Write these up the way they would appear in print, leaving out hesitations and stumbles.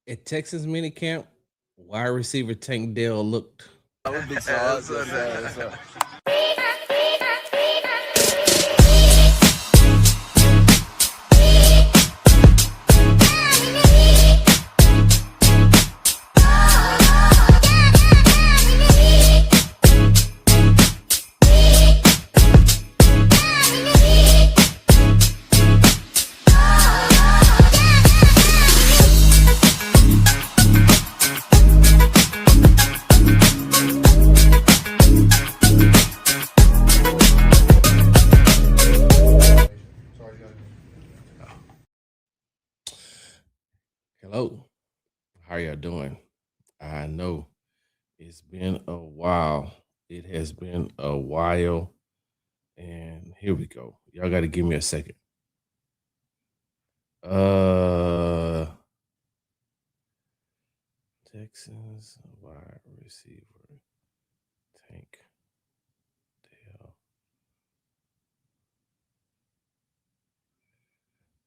At Texas minicamp, wide receiver Tank Dell looked. That would be Sarge. Yes, sir. Hello, how y'all doing? I know it's been a while. It has been a while, and here we go. Y'all got to give me a second. Texans wide receiver Tank Dell.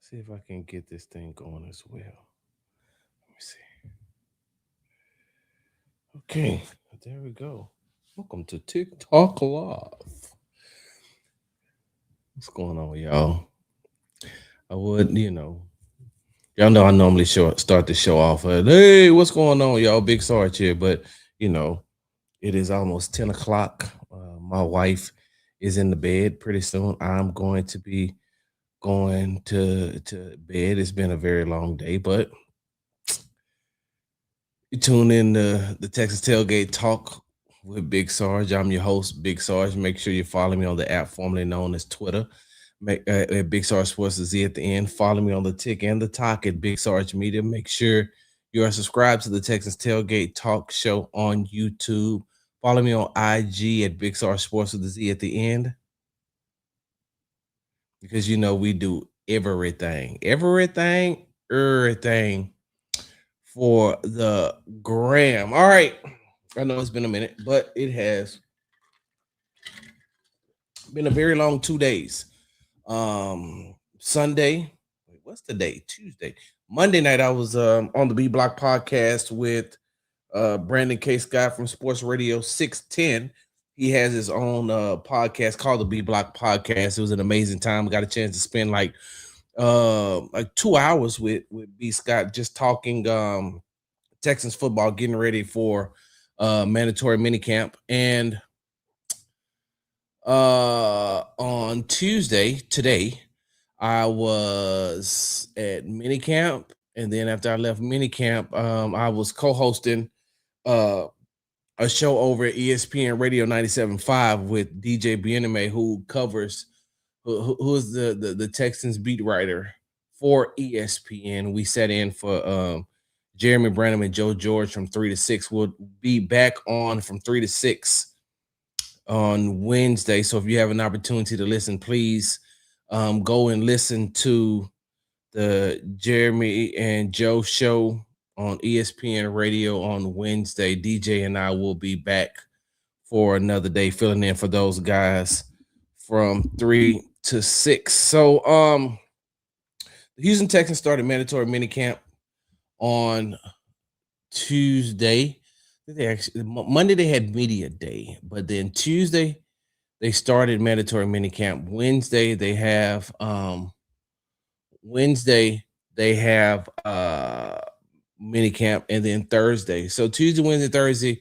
See if I can get this thing going as well. Let me see. Okay, there we go. Welcome to TikTok Live. What's going on, y'all? I would, y'all know I normally start the show off with, hey, what's going on, y'all? Big Sarge here, but it is almost 10 o'clock. My wife is in the bed pretty soon. I'm going to be going to bed. It's been a very long day, but you tune in to the Texas Tailgate Talk with Big Sarge. I'm your host, Big Sarge. Make sure you follow me on the app formerly known as Twitter. At Big Sarge Sports the Z at the end. Follow me on the Tick and the Talk at Big Sarge Media. Make sure you are subscribed to the Texas Tailgate Talk Show on YouTube. Follow me on IG at Big Sarge Sports with the Z at the end. Because we do everything for the gram. All right. I know it's been a minute, but it has been a very long 2 days. Sunday, what's the day? Tuesday. Monday night, I was on the B Block podcast with Brandon K. Scott from Sports Radio 610. He has his own podcast called the B Block Podcast. It was an amazing time. I got a chance to spend like 2 hours with B Scott just talking Texans football, getting ready for mandatory minicamp. And on Tuesday, today, I was at minicamp, and then after I left minicamp, I was co-hosting a show over at ESPN Radio 97.5 with DJ Bieneme, who covers who is the Texans beat writer for ESPN. We sat in for Jeremy Branham and Joe George from 3 to 6. We'll be back on from 3 to 6 on Wednesday. So if you have an opportunity to listen, please go and listen to the Jeremy and Joe show on ESPN Radio on Wednesday. DJ and I will be back for another day, filling in for those guys from 3 to 6. So the Houston Texans started mandatory minicamp on Tuesday. Monday they had media day, but then Tuesday they started mandatory minicamp. Wednesday they have minicamp, and then Thursday. So Tuesday, Wednesday, Thursday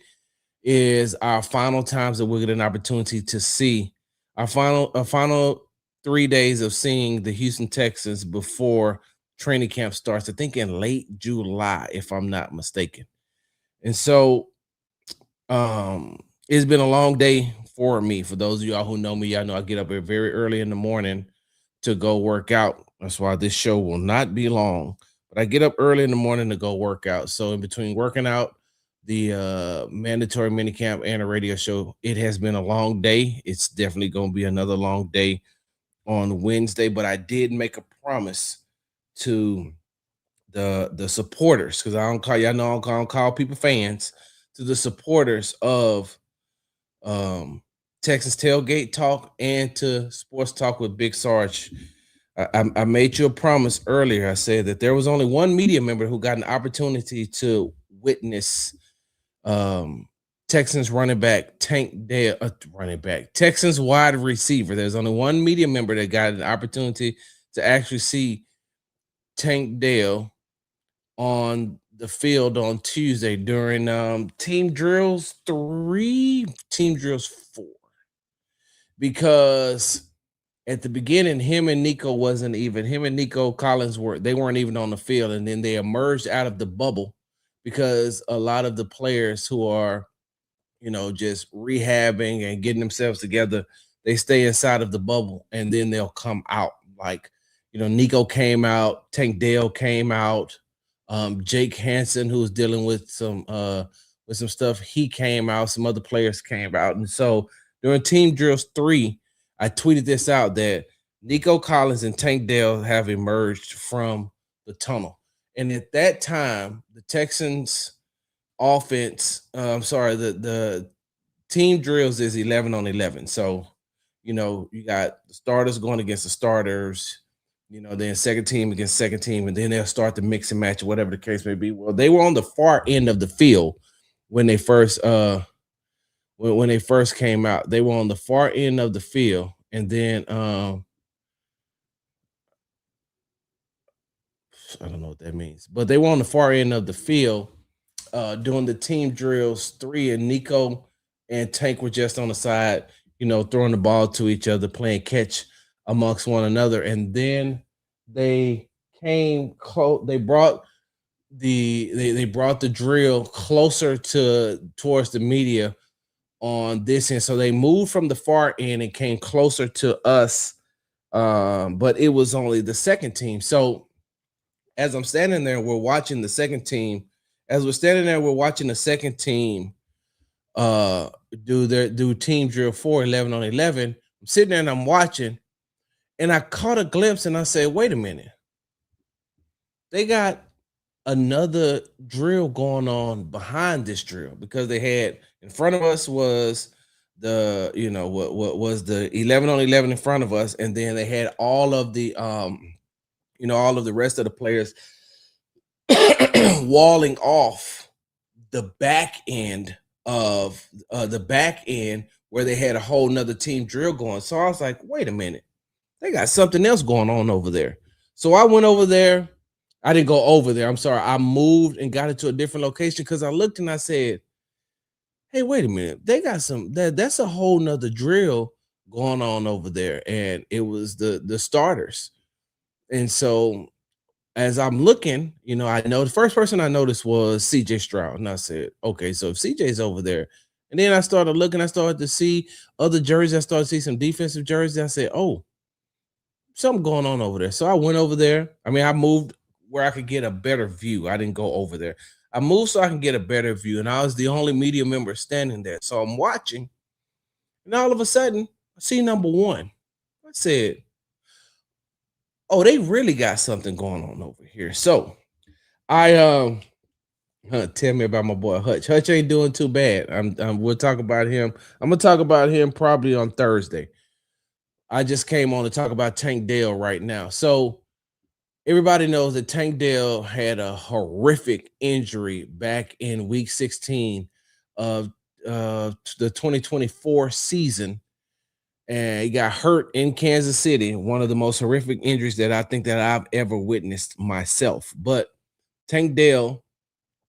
is our final times that we'll get an opportunity to see our final 3 days of seeing the Houston Texans before training camp starts. I think in late July, if I'm not mistaken. And so it's been a long day for me. For those of y'all who know me, y'all know I get up very early in the morning to go work out. That's why this show will not be long. But I get up early in the morning to go work out. So in between working out, the mandatory minicamp and a radio show, it has been a long day. It's definitely going to be another long day on Wednesday. But I did make a promise to the supporters, because I don't call y'all know I don't call people fans, to the supporters of Texas Tailgate Talk and to Sports Talk with Big Sarge. I made you a promise earlier. I said that there was only one media member who got an opportunity to witness um, Texans running back Tank Dell, running back Texans wide receiver. There's only one media member that got an opportunity to actually see Tank Dell on the field on Tuesday during team drills 3, team drills 4, because at the beginning, him and Nico Collins weren't even on the field, and then they emerged out of the bubble because a lot of the players who are, just rehabbing and getting themselves together, they stay inside of the bubble and then they'll come out. Like, Nico came out, Tank Dale came out, Jake Hansen, who was dealing with some stuff, he came out, some other players came out. And so during Team Drills 3, I tweeted this out that Nico Collins and Tank Dell have emerged from the tunnel. And at that time, the Texans offense, I'm sorry, the team drills is 11 on 11. So, you got the starters going against the starters, then second team against second team, and then they'll start to mix and match, whatever the case may be. Well, they were on the far end of the field when they first when they first came out. They were on the far end of the field, and then I don't know what that means, but they were on the far end of the field doing the team drills 3, and Nico and Tank were just on the side, throwing the ball to each other, playing catch amongst one another. And then they came close. They brought the drill closer towards the media on this end. So they moved from the far end and came closer to us. But it was only the second team. So as I'm standing there, we're watching the second team. As we're standing there, we're watching the second team do team drill 4, 11 on 11. I'm sitting there and I'm watching, and I caught a glimpse and I said, wait a minute. They got another drill going on behind this drill, because they had in front of us was what was the 11 on 11 in front of us, and then they had all of the all of the rest of the players walling off the back end of where they had a whole nother team drill going. So I was like, wait a minute, they got something else going on over there. So I went over there. I didn't go over there. I'm sorry. I moved and got into a different location because I looked and I said, hey, wait a minute. They got that's a whole nother drill going on over there. And it was the starters. And so as I'm looking, I know the first person I noticed was CJ Stroud. And I said, okay, so if CJ's over there, and then I started looking, I started to see other jerseys. I started to see some defensive jerseys. I said, oh, something going on over there. So I went over there. I mean, I moved where I could get a better view. I didn't go over there. I moved so I can get a better view. And I was the only media member standing there. So I'm watching. And all of a sudden, I see number 1. I said, oh, they really got something going on over here. So I tell me about my boy Hutch. Hutch ain't doing too bad. We'll talk about him. I'm gonna talk about him probably on Thursday. I just came on to talk about Tank Dell right now. So everybody knows that Tank Dell had a horrific injury back in week 16 of the 2024 season. And he got hurt in Kansas City, one of the most horrific injuries that I think that I've ever witnessed myself. But Tank Dell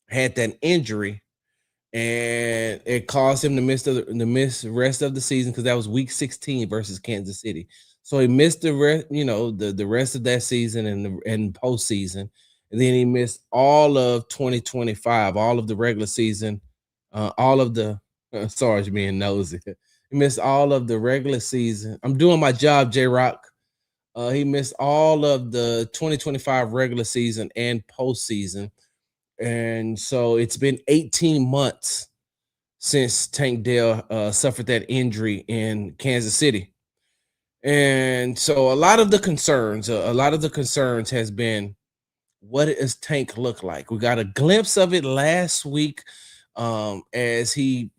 had that injury, and it caused him to miss the rest of the season, because that was week 16 versus Kansas City. So he missed the rest, the rest of that season and postseason, and then he missed all of 2025, all of the regular season, all of the Sarge being nosy. He missed all of the regular season. I'm doing my job, J Rock. He missed all of the 2025 regular season and postseason. And so it's been 18 months since Tank Dell suffered that injury in Kansas City. And so a lot of the concerns has been, what does Tank look like? We got a glimpse of it last week as he,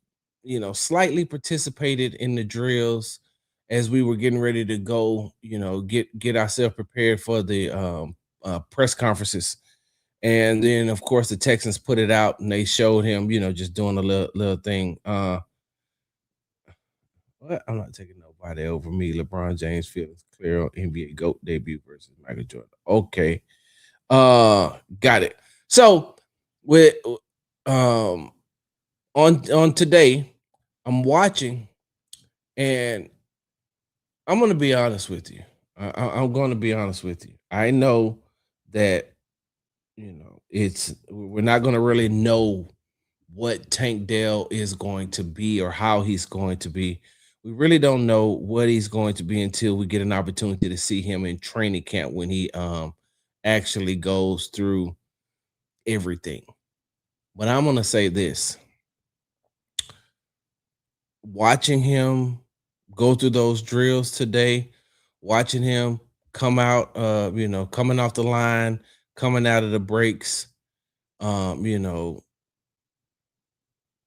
slightly participated in the drills, as we were getting ready to go, get ourselves prepared for the press conferences. And then, of course, the Texans put it out and they showed him, just doing a little thing. What? I'm not taking nobody over me. LeBron James feelings clear on NBA GOAT debut versus Michael Jordan. Okay. Got it. So with um on today, I'm watching, and I'm gonna be honest with you. I'm gonna be honest with you. I know that it's we're not gonna really know what Tank Dell is going to be or how he's going to be. We really don't know what he's going to be until we get an opportunity to see him in training camp when he actually goes through everything. But I'm gonna say this: watching him go through those drills today, watching him come out, coming off the line, coming out of the breaks, um, you know,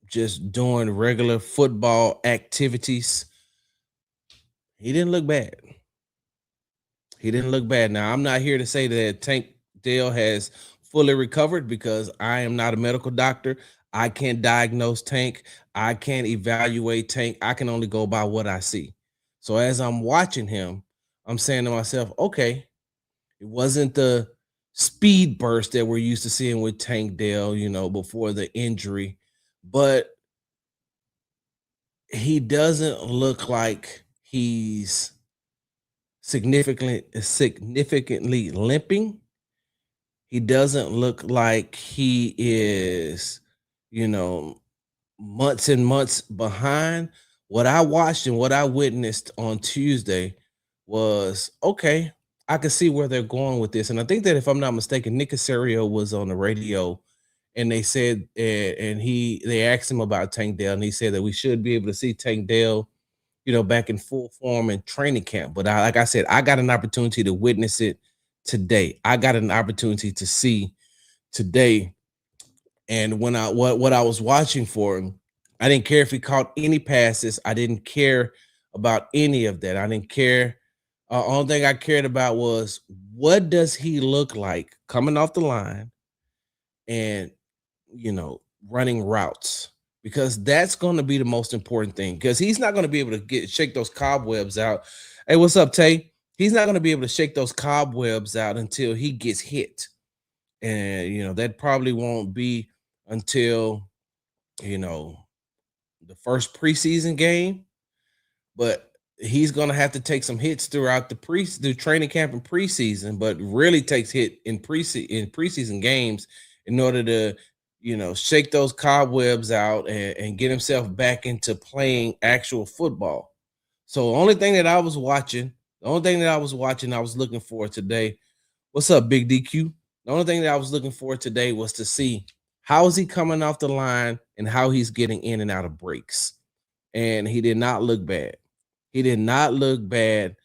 just doing regular football activities. He didn't look bad. He didn't look bad. Now, I'm not here to say that Tank Dell has fully recovered because I am not a medical doctor. I can't diagnose Tank. I can't evaluate Tank. I can only go by what I see. So as I'm watching him, I'm saying to myself, okay, it wasn't the speed burst that we're used to seeing with Tank Dell, before the injury, but he doesn't look like he's significantly limping. He doesn't look like he is, you know, months and months behind. What I watched and what I witnessed on Tuesday was okay. I can see where they're going with this, and I think that if I'm not mistaken, Nick Casario was on the radio, and they said, and they asked him about Tank Dell, and he said that we should be able to see Tank Dell, back in full form in training camp. But like I said, I got an opportunity to witness it today. I got an opportunity to see today. And when what I was watching for him, I didn't care if he caught any passes. I didn't care about any of that. I didn't care. Only thing I cared about was what does he look like coming off the line and running routes, because that's going to be the most important thing, because he's not going to be able to shake those cobwebs out. Hey, what's up, Tay? He's not going to be able to shake those cobwebs out until he gets hit. And that probably won't be until you know the first preseason game, but he's going to have to take some hits throughout the training camp and preseason, but really takes hit in preseason games in order to shake those cobwebs out and get himself back into playing actual football. So the only thing that I was watching, I was looking for today. What's up, Big DQ? The only thing that I was looking for today was to see how is he coming off the line and how he's getting in and out of breaks. And he did not look bad. He did not look bad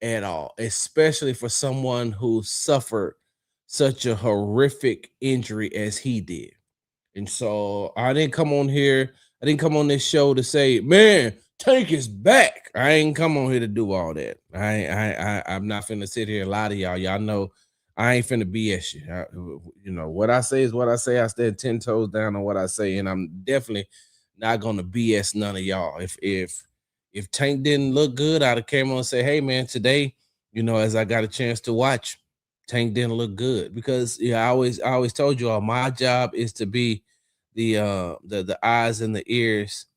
at all, especially for someone who suffered such a horrific injury as he did. And so I didn't come on here. I didn't come on this show to say, "Man, Tank is back." I ain't come on here to do all that. I'm not finna sit here and lie to y'all. Y'all know I ain't finna BS you. What I say is what I say. I stand 10 toes down on what I say, and I'm definitely not gonna BS none of y'all. If Tank didn't look good, I'd have came on and say, "Hey, man, today, as I got a chance to watch, Tank didn't look good," because I always told you all my job is to be the eyes and the ears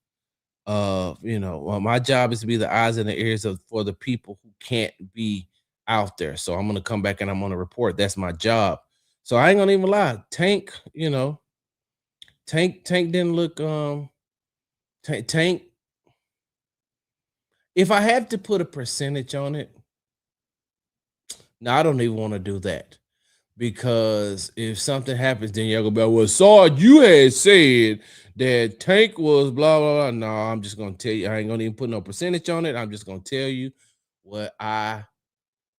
of my job is to be the eyes and the ears of for the people who can't be out there. So I'm gonna come back and I'm gonna report. That's my job. So I ain't gonna even lie. Tank didn't look Tank. If I have to put a percentage on it, no, I don't even want to do that. Because if something happens, then y'all gonna be like, "Well, Sarge, you had said that Tank was blah blah blah." No, I'm just gonna tell you. I ain't gonna even put no percentage on it. I'm just gonna tell you what I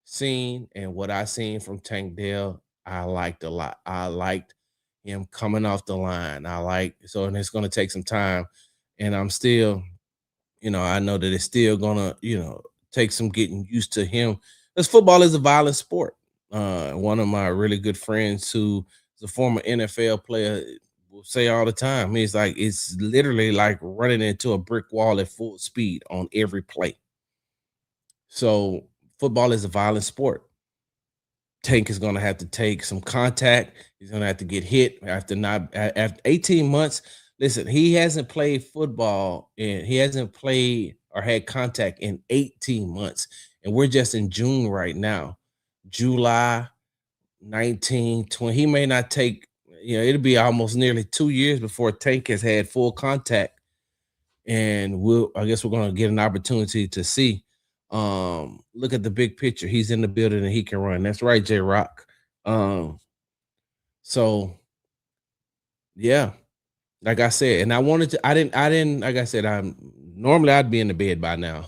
seen, and what I seen from Tank Dell, I liked a lot. I liked him coming off the line. And it's gonna take some time, and I'm still, I know that it's still gonna, take some getting used to him, because football is a violent sport. One of my really good friends who is a former NFL player will say all the time, he's like, it's literally like running into a brick wall at full speed on every play. So football is a violent sport. Tank is going to have to take some contact. He's going to have to get hit after not after 18 months. Listen, he hasn't played football and he hasn't played or had contact in 18 months. And we're just in June right now. July 19, 20. He may not take, it'll be almost nearly 2 years before Tank has had full contact. And I guess we're gonna get an opportunity to see. Look at the big picture. He's in the building and he can run. That's right, J Rock. Um, so yeah, like I said, and I didn't, like I said, I'm normally I'd be in the bed by now.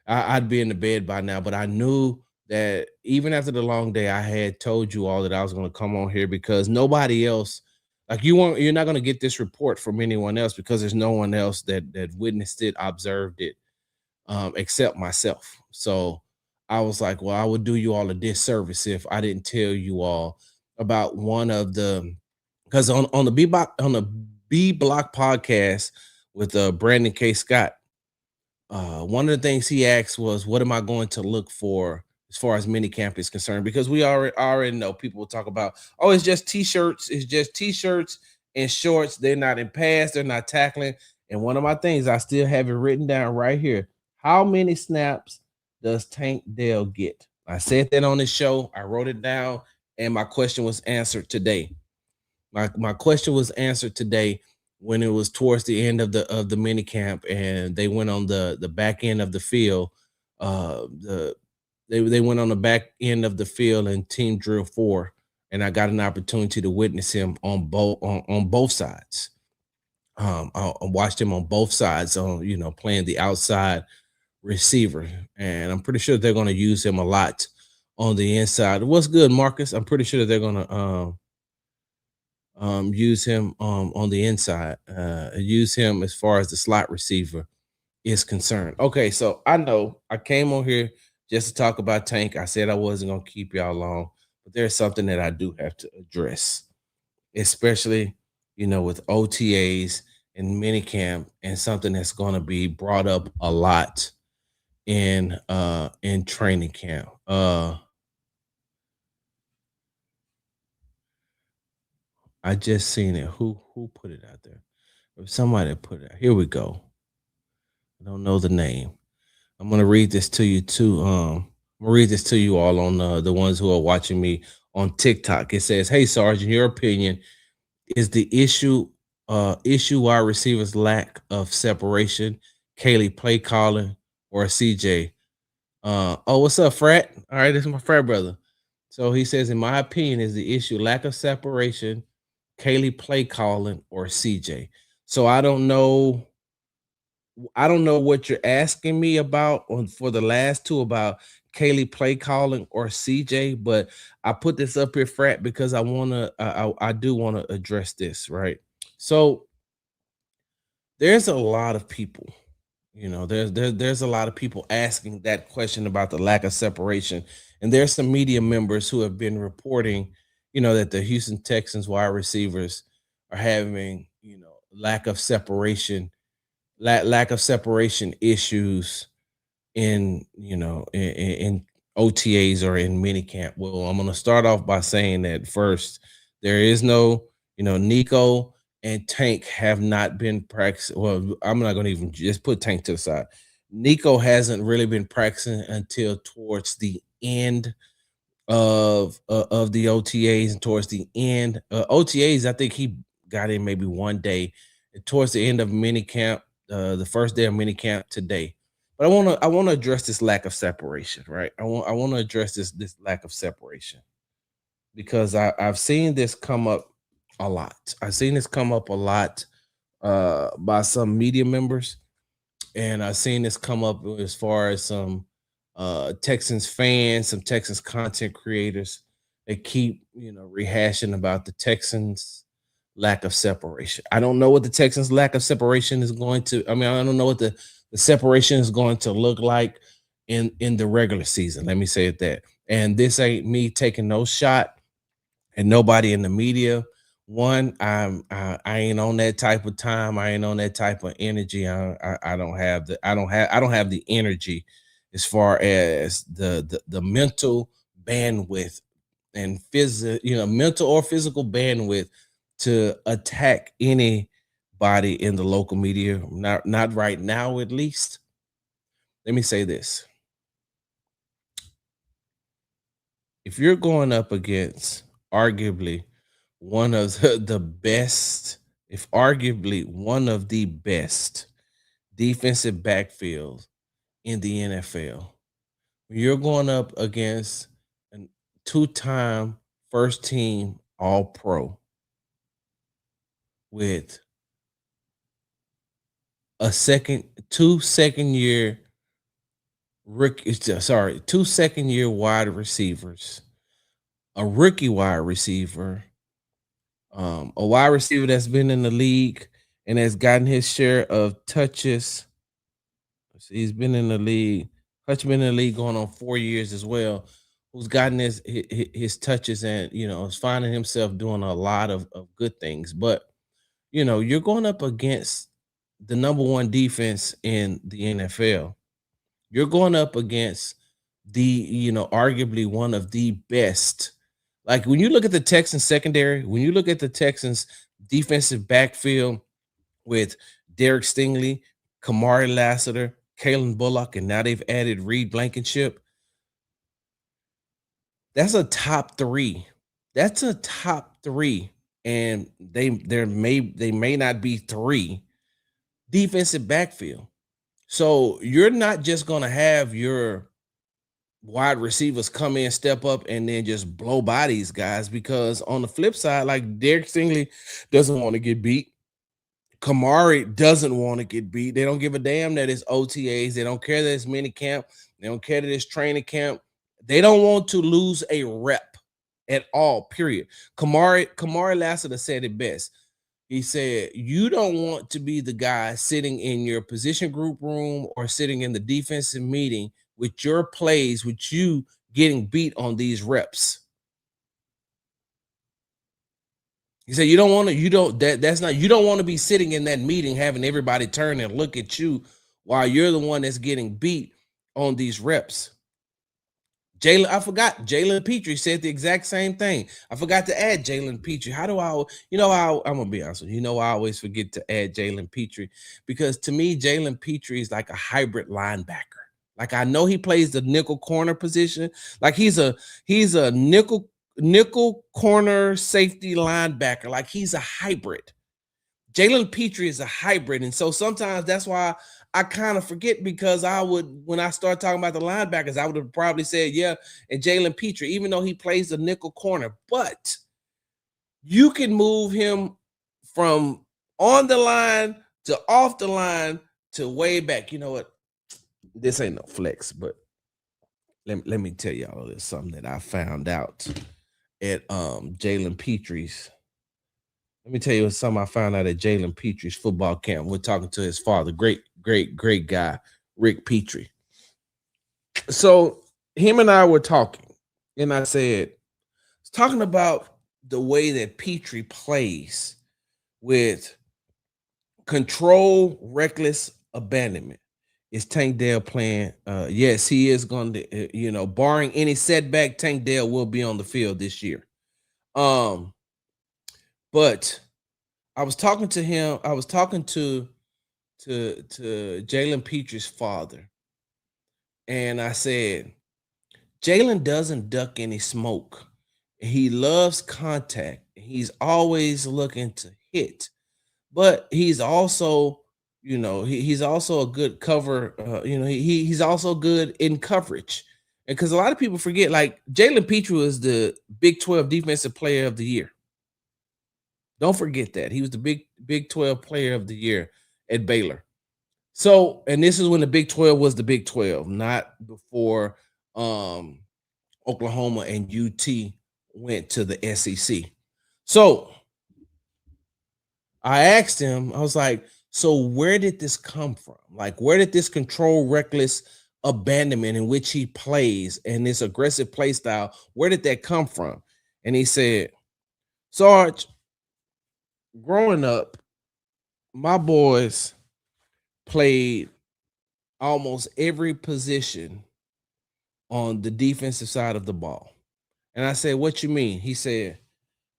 I'd be in the bed by now, but I knew that even after the long day, I had told you all that I was gonna come on here because nobody else, like you're not gonna get this report from anyone else because there's no one else that witnessed it, observed it, except myself. So I was like, well, I would do you all a disservice if I didn't tell you all about one of the, because on the B Block podcast with Brandon K. Scott, one of the things he asked was, "What am I going to look for as far as minicamp is concerned?" Because we already know people will talk about, "Oh, it's just t-shirts, it's just t-shirts and shorts. They're not in pads, they're not tackling." And one of my things I still have it written down right here: how many snaps does Tank Dell get? I said that on this show. I wrote it down, and my question was answered today. My question was answered today when it was towards the end of the mini camp and they went on the back end of the field. They went on the back end of the field in team drill 4, and I got an opportunity to witness him on both sides. I watched him on both sides on, playing the outside receiver, and I'm pretty sure they're going to use him a lot on the inside. What's good, Marcus? I'm pretty sure they're going to use him on the inside, use him as far as the slot receiver is concerned. Okay, so I know I came on here just to talk about Tank. I said I wasn't gonna keep y'all long, but there's something that I do have to address, especially with OTAs and minicamp, and something that's gonna be brought up a lot in training camp. I just seen it. Who put it out there? Somebody put it out. Here we go. I don't know the name. I'm gonna read this to you too. I'm gonna read this to you all on the ones who are watching me on TikTok. It says, "Hey Sarge, in your opinion, is the issue wide receivers lack of separation, Kaylee play calling, or CJ?" Oh, what's up, frat? All right, this is my frat brother. So he says, in my opinion, is the issue lack of separation, Kaylee play calling, or CJ? So I don't know what you're asking me about on for the last two about Kaylee play calling or CJ, but I put this up here, frat, because I do want to address this, right? So there's a lot of people, there's a lot of people asking that question about the lack of separation, and there's some media members who have been reporting, that the Houston Texans wide receivers are having, lack of separation lack of separation issues in OTAs or in minicamp. Well, I'm going to start off by saying that first, there is no, Nico and Tank have not been practicing. Well, I'm not going to even just put Tank to the side. Nico hasn't really been practicing until towards the end of the OTAs, and towards the end OTAs, I think he got in maybe one day, and towards the end of minicamp, the first day of minicamp today. But I want to address this lack of separation, right? I want to address this lack of separation because I've seen this come up a lot. I've seen this come up a lot by some media members, and I've seen this come up as far as some Texans fans, some Texans content creators. They keep rehashing about the Texans lack of separation. I don't know what the Texans lack of separation is going to. I mean, I don't know what the separation is going to look like. in the regular season. Let me say it that. And this ain't me taking no shot and nobody in the media. One, I ain't on that type of time. I ain't on that type of energy. I don't have the energy as far as the mental bandwidth and physical, mental or physical bandwidth to attack anybody in the local media. Not right now, at least. Let me say this: if you're going up against arguably one of the best, if arguably one of the best defensive backfields in the NFL, you're going up against a two-time first team all pro with a second year rookie, sorry, two second year wide receivers, a rookie wide receiver, a wide receiver that's been in the league and has gotten his share of touches. He's been in the league. Hutch been in the league going on 4 years as well. Who's gotten his touches and is finding himself doing a lot of good things. But you're going up against the number one defense in the NFL. You're going up against arguably one of the best. Like when you look at the Texans secondary, when you look at the Texans defensive backfield with Derek Stingley, Kamari Lassiter, Kalen Bullock, and now they've added Reed Blankenship. That's a top three. That's a top three. And they may not be three defensive backfield. So you're not just gonna have your wide receivers come in, step up, and then just blow by these guys. Because on the flip side, like Derek Stingley doesn't want to get beat. Kamari doesn't want to get beat. They don't give a damn that it's OTAs. They don't care that it's minicamp. They don't care that it's training camp. They don't want to lose a rep at all, period. Kamari Lassiter said it best. He said, you don't want to be the guy sitting in your position group room or sitting in the defensive meeting with your plays, with you getting beat on these reps. He said, you don't want to, you don't, that's not, you don't want to be sitting in that meeting having everybody turn and look at you while you're the one that's getting beat on these reps. I forgot Jalen Petrie said the exact same thing. I forgot to add Jalen Petrie. How do I, I'm gonna be honest with you. I always forget to add Jalen Petrie because to me, Jalen Petrie is like a hybrid linebacker. Like I know he plays the nickel corner position. Like he's a nickel corner safety linebacker. Like he's a hybrid. Jalen Petrie is a hybrid. And so sometimes that's why I kind of forget because when I start talking about the linebackers, I would have probably said, yeah, and Jalen Petrie, even though he plays the nickel corner, but you can move him from on the line to off the line to way back. You know what? This ain't no flex, but let me tell y'all there's something that I found out at Jalen Petrie's. Let me tell you something I found out at Jalen Petrie's football camp. We're talking to his father, great guy, Rick Petrie. So him and I were talking, and I said, talking about the way that Petrie plays with control, reckless abandonment. Is Tank Dell playing? Yes, he is going to, barring any setback, Tank Dell will be on the field this year. But I was talking to him. I was talking to Jalen Petrie's father, and I said, Jalen doesn't duck any smoke. He loves contact. He's always looking to hit, but he's also, he's also a good cover. He's also good in coverage. And because a lot of people forget, like Jalen Petrie was the Big 12 Defensive Player of the Year. Don't forget that. He was the Big 12 Player of the Year at Baylor. So, and this is when the Big 12 was the Big 12, not before Oklahoma and UT went to the SEC. So I asked him, I was like, so where did this come from? Like, where did this control, reckless abandonment in which he plays and this aggressive play style, where did that come from? And he said, Sarge, growing up, my boys played almost every position on the defensive side of the ball. And I said, what you mean? He said,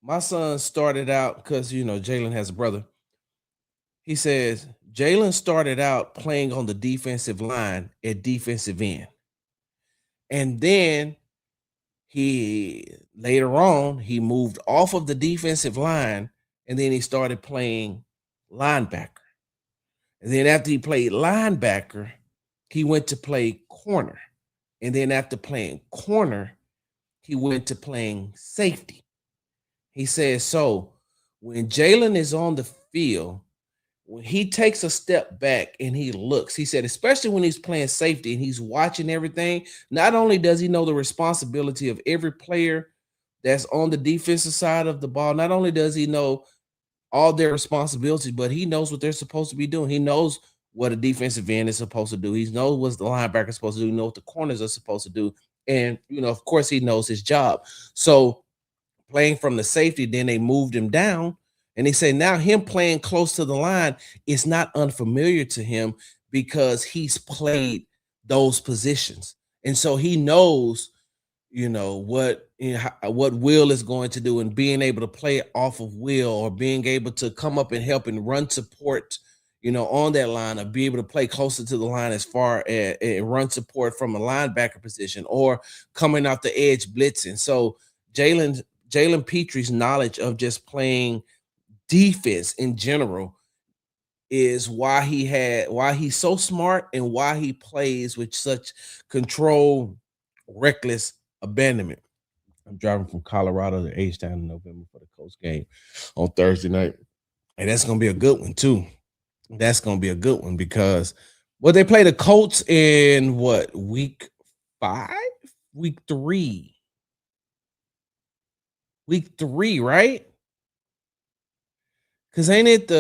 my son started out because, Jalen has a brother. He says, Jalen started out playing on the defensive line at defensive end. And then he later on, he moved off of the defensive line and then he started playing linebacker. And then after he played linebacker, he went to play corner. And then after playing corner, he went to playing safety. He says, so when Jalen is on the field, when he takes a step back and he looks, he said, especially when he's playing safety and he's watching everything, not only does he know the responsibility of every player that's on the defensive side of the ball, not only does he know all their responsibilities, but he knows what they're supposed to be doing. He knows what a defensive end is supposed to do. He knows what the linebacker is supposed to do. He knows what the corners are supposed to do. And, of course, he knows his job. So playing from the safety, then they moved him down. And they say now him playing close to the line is not unfamiliar to him because he's played those positions. And so he knows, what Will is going to do, and being able to play off of Will, or being able to come up and help and run support, on that line, or be able to play closer to the line as far as run support from a linebacker position, or coming off the edge blitzing. So Jalen Petrie's knowledge of just playing defense in general is why he's so smart and why he plays with such control, reckless abandonment. I'm driving from Colorado to H-Town in November for the Coast game on Thursday night. And that's going to be a good one, too. That's going to be a good one because they play the Colts in week 5? Week 3. Week 3, right? Because ain't it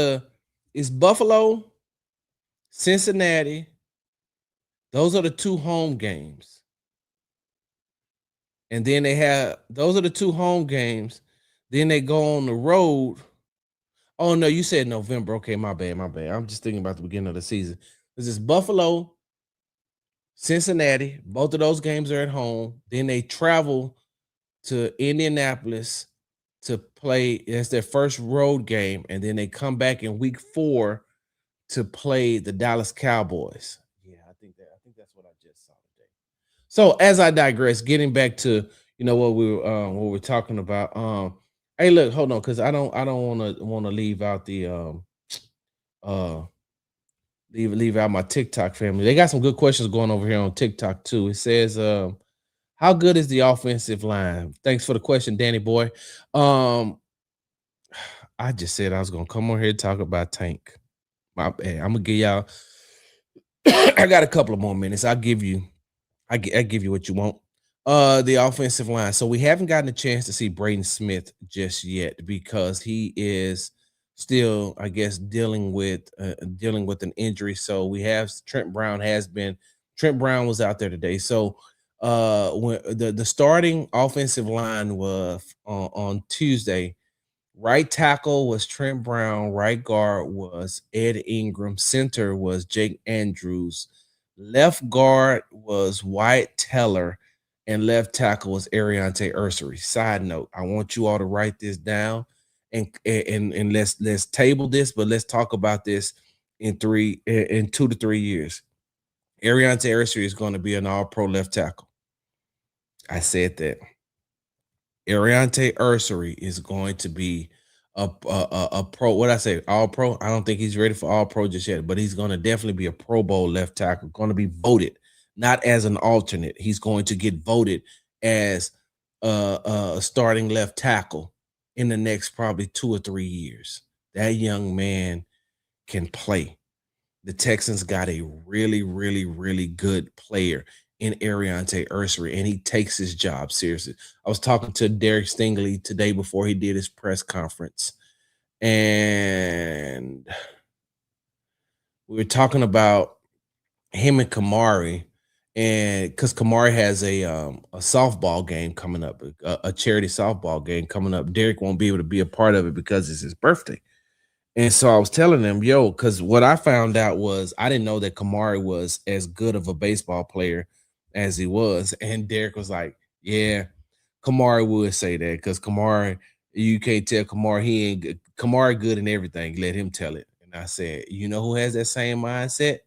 it's Buffalo, Cincinnati. Those are the 2 home games. And then those are the 2 home games. Then they go on the road. Oh, no, you said November. Okay, my bad. I'm just thinking about the beginning of the season. This is Buffalo, Cincinnati. Both of those games are at home. Then they travel to Indianapolis to play. It's their first road game. And then they come back in week 4 to play the Dallas Cowboys. Yeah, I think that's what I just saw today. So as I digress, getting back to what we're talking about. Hey, look, hold on, because I don't want to leave out the leave out my TikTok family. They got some good questions going over here on TikTok too. It says, how good is the offensive line? Thanks for the question, Danny boy. I just said I was gonna come on here and talk about Tank. My bad. I'm gonna give y'all. I got a couple of more minutes. I give you what you want. The offensive line. So we haven't gotten a chance to see Braden Smith just yet because he is still, I guess, dealing with an injury. So we have Trent Brown was out there today. So when the starting offensive line was on Tuesday. Right tackle was Trent Brown. Right guard was Ed Ingram. Center was Jake Andrews. Left guard was Wyatt Teller. And left tackle was Ariante Ursary. Side note, I want you all to write this down and let's table this, but let's talk about this in 2 to 3 years. Ariante Ursary is going to be an all-pro left tackle. I said that. Ariante Ursary is going to be a pro. What I say, all pro. I don't think he's ready for all pro just yet, but he's going to definitely be a Pro Bowl left tackle. Going to be voted, not as an alternate. He's going to get voted as a starting left tackle in the next probably 2 or 3 years. That young man can play. The Texans got a really, really, really good player in Ariante Ursary, and he takes his job seriously. I was talking to Derek Stingley today before he did his press conference, and we were talking about him and Kamari and because Kamari has a softball game coming up, a charity softball game coming up. Derek won't be able to be a part of it because it's his birthday. And so I was telling him, yo, because what I found out was I didn't know that Kamari was as good of a baseball player as he was. And Derek was like, yeah, Kamari would say that because Kamari, you can't tell Kamari he ain't good. Kamari good in everything. Let him tell it. And I said, you know who has that same mindset?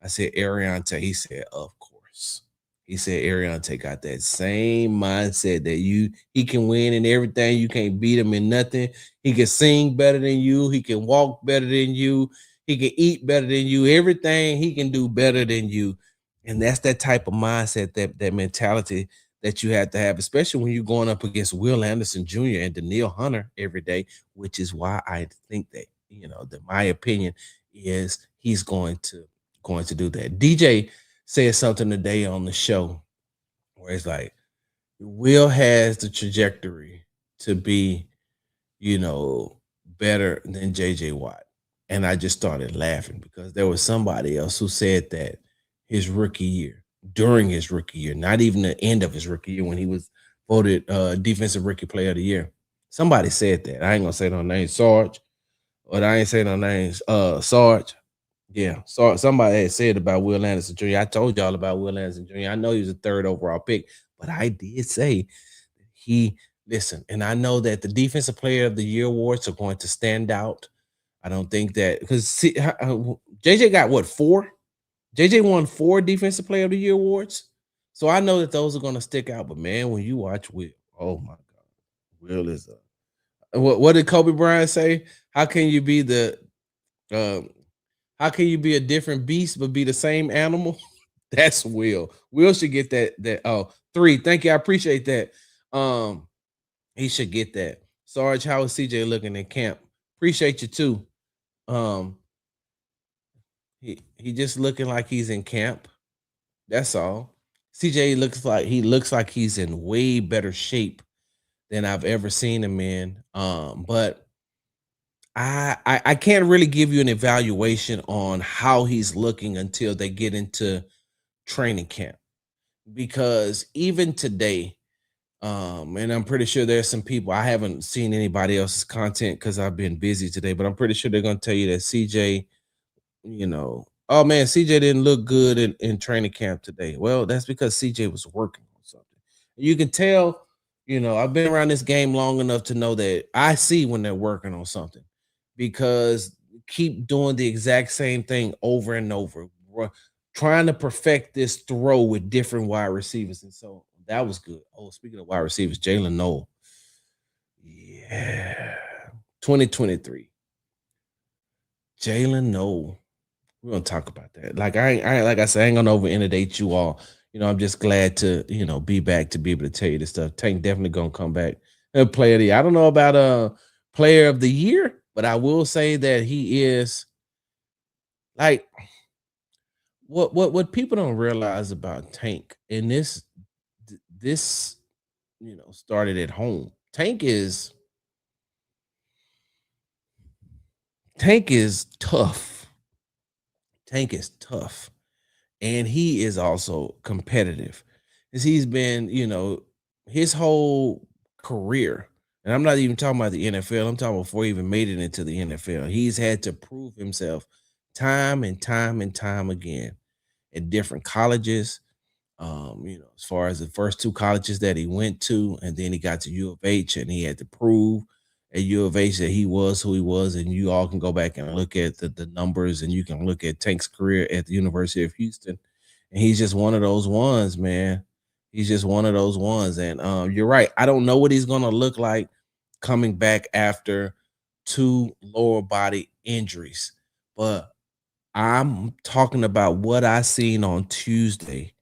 I said, Ariante. He said, of course. He said, Ariante got that same mindset that he can win in everything. You can't beat him in nothing. He can sing better than you. He can walk better than you. He can eat better than you. Everything he can do better than you. And that's that type of mindset, that mentality that you have to have, especially when you're going up against Will Anderson Jr. and Daniil Hunter every day, which is why I think that, that my opinion is he's going to do that. DJ said something today on the show where it's like Will has the trajectory to be, you know, better than JJ Watt. And I just started laughing because there was somebody else who said that his rookie year, during his rookie year, not even the end of his rookie year when he was voted defensive rookie player of the year. Somebody said that. I ain't gonna say no name, Sarge, but I ain't say no names. Sarge. Yeah, so somebody had said about Will Anderson Jr. I told y'all about Will Anderson Jr. I know he was a third overall pick, but I did say he listen, and I know that the defensive player of the year awards are going to stand out. I don't think that because JJ got what, four? JJ won four defensive player of the year awards. So I know that those are going to stick out. But man, when you watch Will, oh my God, Will is a what did Kobe Bryant say? How can you be the um how can you be a different beast but be the same animal? That's Will. Will should get that three. Thank you. I appreciate that. He should get that. Sarge, how is CJ looking in camp? Appreciate you too. Um, he just looking like he's in camp. That's all. CJ looks like he's in way better shape than I've ever seen him in. But I can't really give you an evaluation on how he's looking until they get into training camp because even today, and I'm pretty sure there's some people I haven't seen anybody else's content because I've been busy today, but I'm pretty sure they're gonna tell you that CJ, oh man, CJ didn't look good in training camp today. Well, that's because CJ was working on something. You can tell, I've been around this game long enough to know that I see when they're working on something because keep doing the exact same thing over and over, trying to perfect this throw with different wide receivers. And so that was good. Oh, speaking of wide receivers, Jalen Noel. Yeah. 2023. Jalen Noel. We're gonna talk about that. Like like I said, I ain't gonna over inundate you all. I'm just glad to, be back to be able to tell you this stuff. Tank definitely gonna come back and player of the year. I don't know about player of the year, but I will say that he is like what people don't realize about Tank, and this started at home. Tank is tough. Tank is tough. And he is also competitive. Because he's been, his whole career, and I'm not even talking about the NFL, I'm talking before he even made it into the NFL. He's had to prove himself time and time and time again at different colleges. As far as the first two colleges that he went to, and then he got to U of H and he had to prove at U of H that he was who he was. And you all can go back and look at the numbers, and you can look at Tank's career at the University of Houston. And he's just one of those ones, man. He's just one of those ones. And you're right. I don't know what he's gonna look like coming back after two lower body injuries, but I'm talking about what I seen on Tuesday,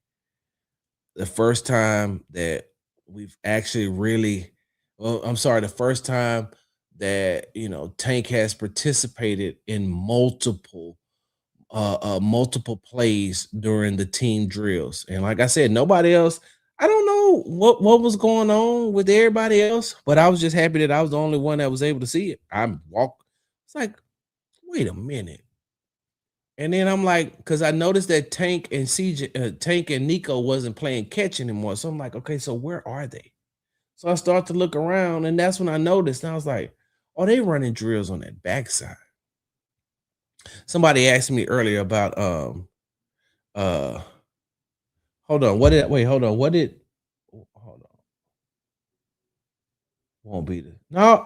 the first time that we've actually really, well, I'm sorry, the first time that Tank has participated in multiple plays during the team drills. And like I said, nobody else, I don't know what was going on with everybody else, but I was just happy that I was the only one that was able to see it. I walked, it's like, wait a minute. And then I'm like, because I noticed that Tank and Nico wasn't playing catch anymore. So I'm like, okay, so where are they? So I start to look around, and that's when I noticed. And I was like, oh, they running drills on that backside. Somebody asked me earlier about uh hold on, what did wait, hold on, what did hold on. Won't be the no.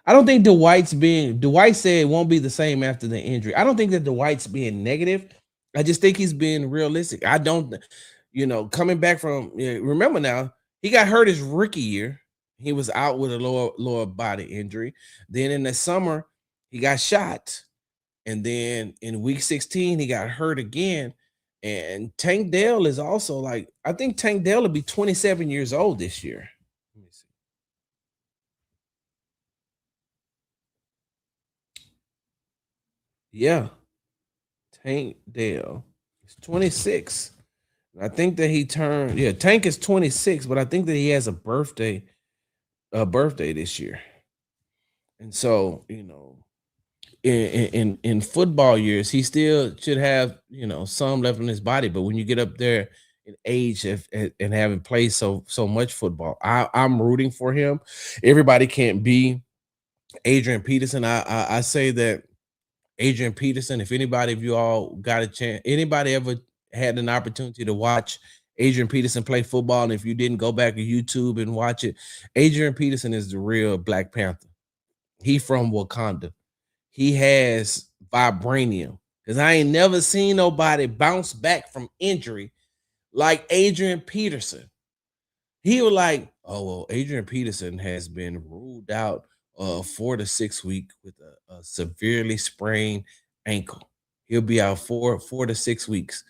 I don't think Dwight said it won't be the same after the injury. I don't think that Dwight's being negative. I just think he's being realistic. I don't, coming back from remember now he got hurt his rookie year. He was out with a lower body injury. Then in the summer he got shot, and then in week 16 he got hurt again. And Tank Dell is also like I think Tank Dell will be 27 years old this year. Let me see. Yeah, Tank Dell is 26. I think that he turned, yeah, Tank is 26, but I think that he has a birthday this year. And so, in football years, he still should have, some left in his body. But when you get up there in age and having played so much football, I'm rooting for him. Everybody can't be Adrian Peterson. I say that Adrian Peterson. If anybody of you all got a chance, anybody ever had an opportunity to watch Adrian Peterson play football, and if you didn't go back to YouTube and watch it, Adrian Peterson is the real Black Panther. He from Wakanda. He has vibranium. Because I ain't never seen nobody bounce back from injury like Adrian Peterson. He was like, "Oh well, Adrian Peterson has been ruled out 4 to 6 week with a severely sprained ankle. He'll be out 4 to 6 weeks,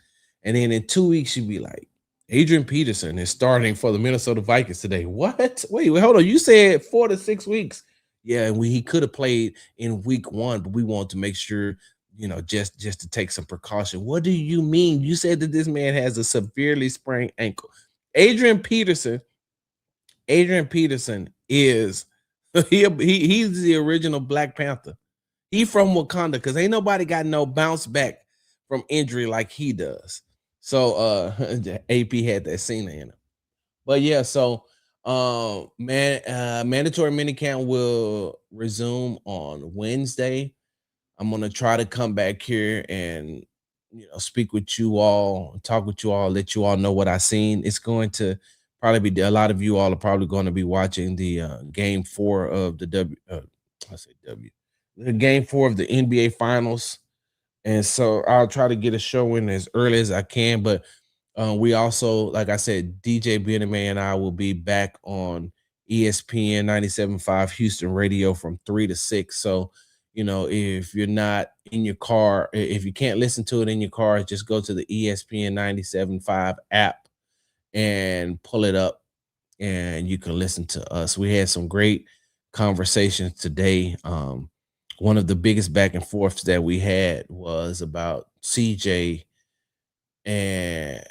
and then in 2 weeks you'll be like, Adrian Peterson is starting for the Minnesota Vikings today. What? Wait, hold on. You said 4 to 6 weeks? Yeah, and he could have played in week one, but we want to make sure." Just to take some precaution. What do you mean? You said that this man has a severely sprained ankle. Adrian Peterson Adrian Peterson is he's the original Black Panther. He from Wakanda because ain't nobody got no bounce back from injury like he does. So AP had that scene in him. But yeah, so mandatory minicamp will resume on Wednesday. I'm gonna try to come back here and speak with you all, talk with you all, let you all know what I seen. It's going to probably be a lot of you all are probably going to be watching the game four of the I say W, the game four of the NBA Finals, and so I'll try to get a show in as early as I can. But we also, like I said, DJ Bename and I will be back on ESPN 97.5 Houston radio from 3 to 6. So, if you're not in your car, if you can't listen to it in your car, just go to the ESPN 97.5 app and pull it up and you can listen to us. We had some great conversations today. One of the biggest back and forths that we had was about CJ and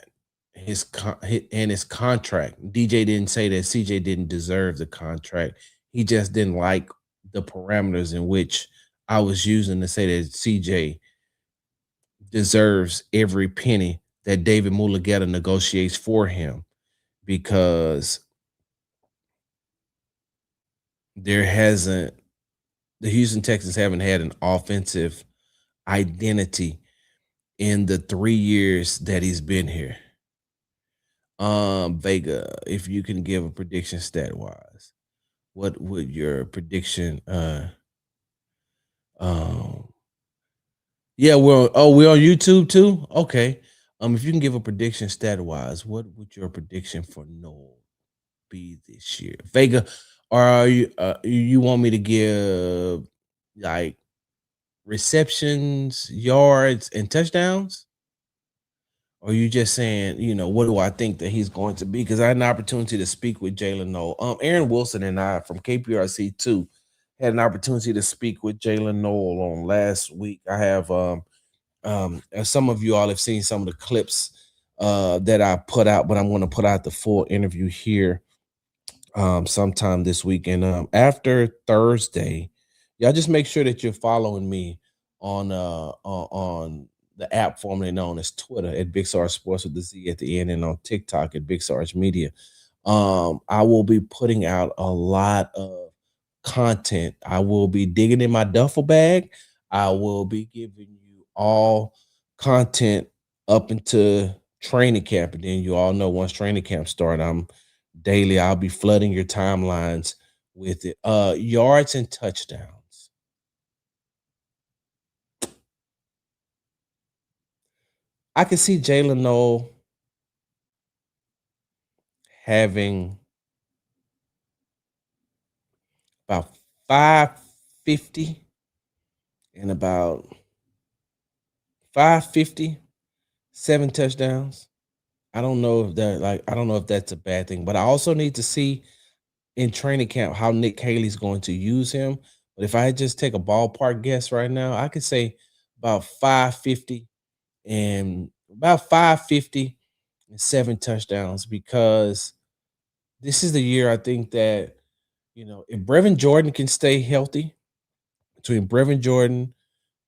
his contract. DJ didn't say that CJ didn't deserve the contract. He just didn't like the parameters in which I was using to say that CJ deserves every penny that David Mulugeta negotiates for him because there hasn't the Houston Texans haven't had an offensive identity in the 3 years that he's been here. Vega, if you can give a prediction stat wise, what would your prediction um yeah, we're on YouTube too? Okay. If you can give a prediction stat wise, what would your prediction for Noel be this year? Vega, or are you want me to give like receptions, yards, and touchdowns? Or are you just saying, what do I think that he's going to be? Because I had an opportunity to speak with Jalen Noel. Aaron Wilson and I from KPRC2 had an opportunity to speak with Jalen Noel on last week. I have as some of you all have seen some of the clips that I put out, but I'm going to put out the full interview here sometime this week. And after Thursday, y'all just make sure that you're following me on the app formerly known as Twitter at Big Sarge Sports with the Z at the end, and on TikTok at Big Sarge Media. I will be putting out a lot of content. I will be digging in my duffel bag. I will be giving you all content up into training camp. And then you all know once training camp start, I'll be flooding your timelines with it. Yards and touchdowns. I can see Jalen Noel having about 550 and about 550, 7 touchdowns. I don't know if that's a bad thing, but I also need to see in training camp how Nick Haley's going to use him. But if I just take a ballpark guess right now, I could say about 550 and about 550 and 7 touchdowns, because this is the year I think that, if Brevin Jordan can stay healthy, between Brevin Jordan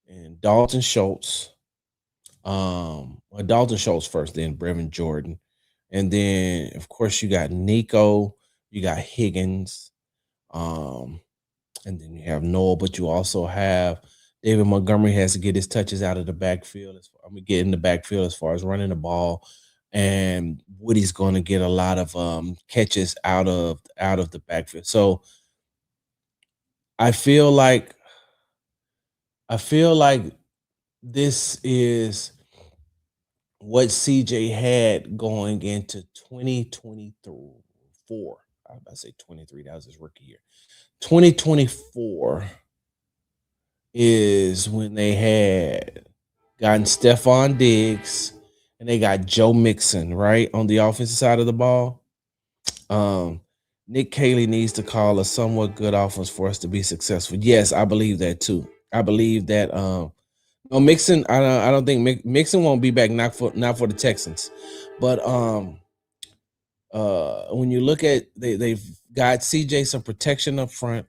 and Dalton Schultz, well, Dalton Schultz first, then Brevin Jordan. And then of course you got Nico, you got Higgins, um, and then you have Noel, but you also have David Montgomery has to get his touches out of the backfield. Get in the backfield as far as running the ball. And Woody's going to get a lot of catches out of the backfield. So I feel like I feel like this is what CJ had going into 2024. I was about to say 23. That was his rookie year. 2024 is when they had gotten Stephon Diggs and they got Joe Mixon, right, on the offensive side of the ball. Nick Caley needs to call a somewhat good offense for us to be successful. Yes, I believe that too. I believe that no, Mixon. I don't think Mixon won't be back. Not for the Texans, but when you look at they've got CJ some protection up front,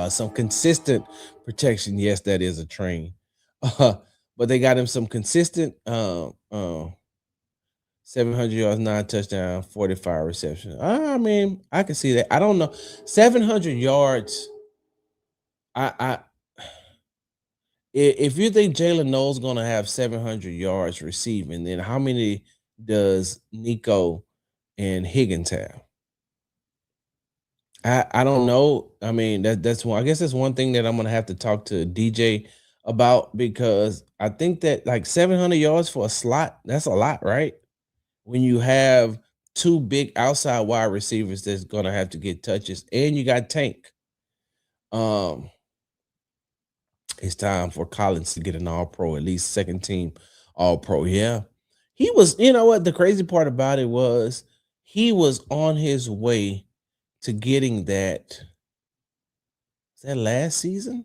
some consistent protection. Yes, that is a train, but they got him some consistent 700 yards, 9 touchdowns, 45 receptions. I mean, I can see that. I don't know, 700 yards. I If you think Jalen Noel's going to have 700 yards receiving, then how many does Nico and Higgins have? I don't know. I mean, that's one. I guess that's one thing that I'm gonna have to talk to DJ about, because I think that like 700 yards for a slot, that's a lot, right? When you have two big outside wide receivers that's gonna have to get touches, and you got Tank. Um, it's time for Collins to get an All Pro, at least second team All Pro. Yeah, he was. You know what? The crazy part about it was he was on his way to getting that. Is that last season?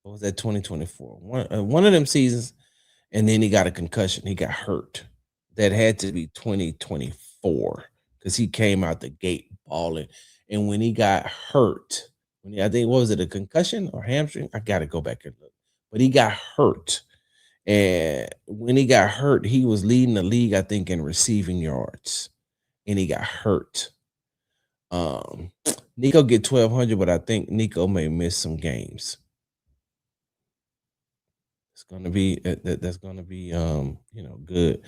Or was that 2024? One of them seasons, and then he got a concussion. He got hurt. That had to be 2024, because he came out the gate balling. And when he got hurt, I think, what was it, a concussion or hamstring? I got to go back and look. But he got hurt. And when he got hurt, he was leading the league, I think, in receiving yards. And he got hurt. Nico get 1,200, but I think Nico may miss some games. It's gonna be that's gonna be good.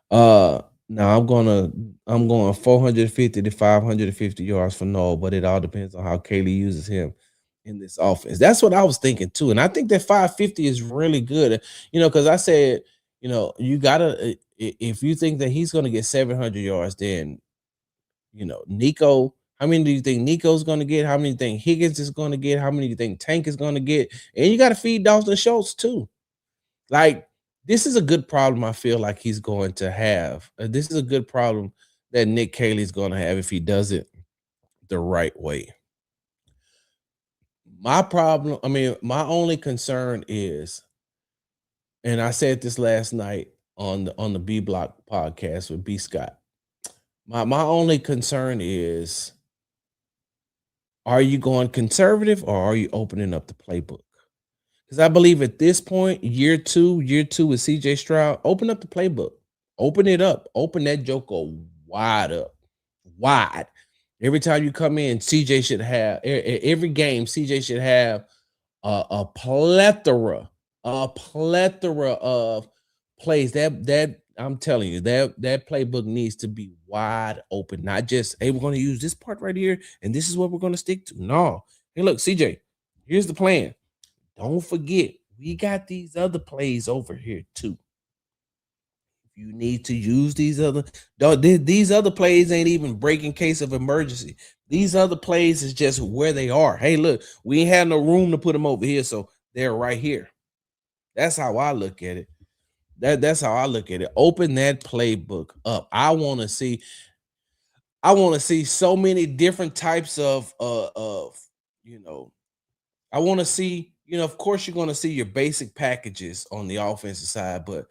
Now I'm going 450 to 550 yards for Noel, but it all depends on how Kaylee uses him in this offense. That's what I was thinking too, and I think that 550 is really good. Because I said, you gotta if you think that he's gonna get 700 yards, then Nico. How many do you think Nico's going to get? How many do you think Higgins is going to get? How many do you think Tank is going to get? And you got to feed Dalton Schultz too. Like, this is a good problem I feel like he's going to have. This is a good problem that Nick Caley's going to have if he does it the right way. My only concern is, and I said this last night on the B Block podcast with B Scott. My only concern is, are you going conservative or are you opening up the playbook? Because I believe at this point, year two with CJ Stroud, open up the playbook, open it up, open that joker wide up, wide. Every time you come in, CJ should have every game. CJ should have a plethora of plays. That I'm telling you, that playbook needs to be wide open, not just hey, we're going to use this part right here, and this is what we're going to stick to. No, hey, look, CJ, here's the plan. Don't forget, we got these other plays over here too. You need to use these other these other plays ain't even breaking case of emergency. These other plays is just where they are. Hey, look, we ain't had no room to put them over here, so they're right here. That's how I look at it. That's how I look at it. Open that playbook up. I want to see so many different types of you know, I want to see, of course you're going to see your basic packages on the offensive side, but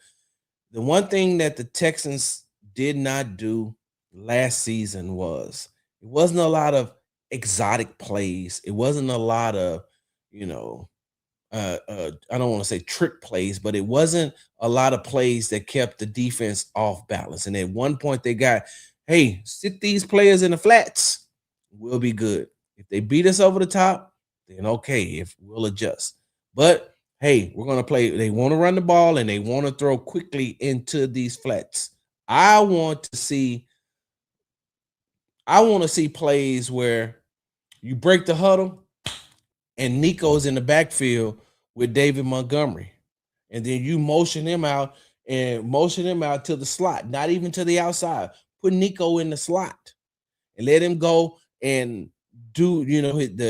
the one thing that the Texans did not do last season was it wasn't a lot of exotic plays. It wasn't a lot of, you know, I don't want to say trick plays, but it wasn't a lot of plays that kept the defense off balance. And at one point they got, hey, sit these players in the flats, we'll be good. If they beat us over the top, then okay, if we'll adjust. But hey, we're gonna play. They want to run the ball and they want to throw quickly into these flats. I want to see, I want to see plays where you break the huddle and Nico's in the backfield with David Montgomery. And then you motion him out to the slot, not even to the outside. Put Nico in the slot and let him go and do,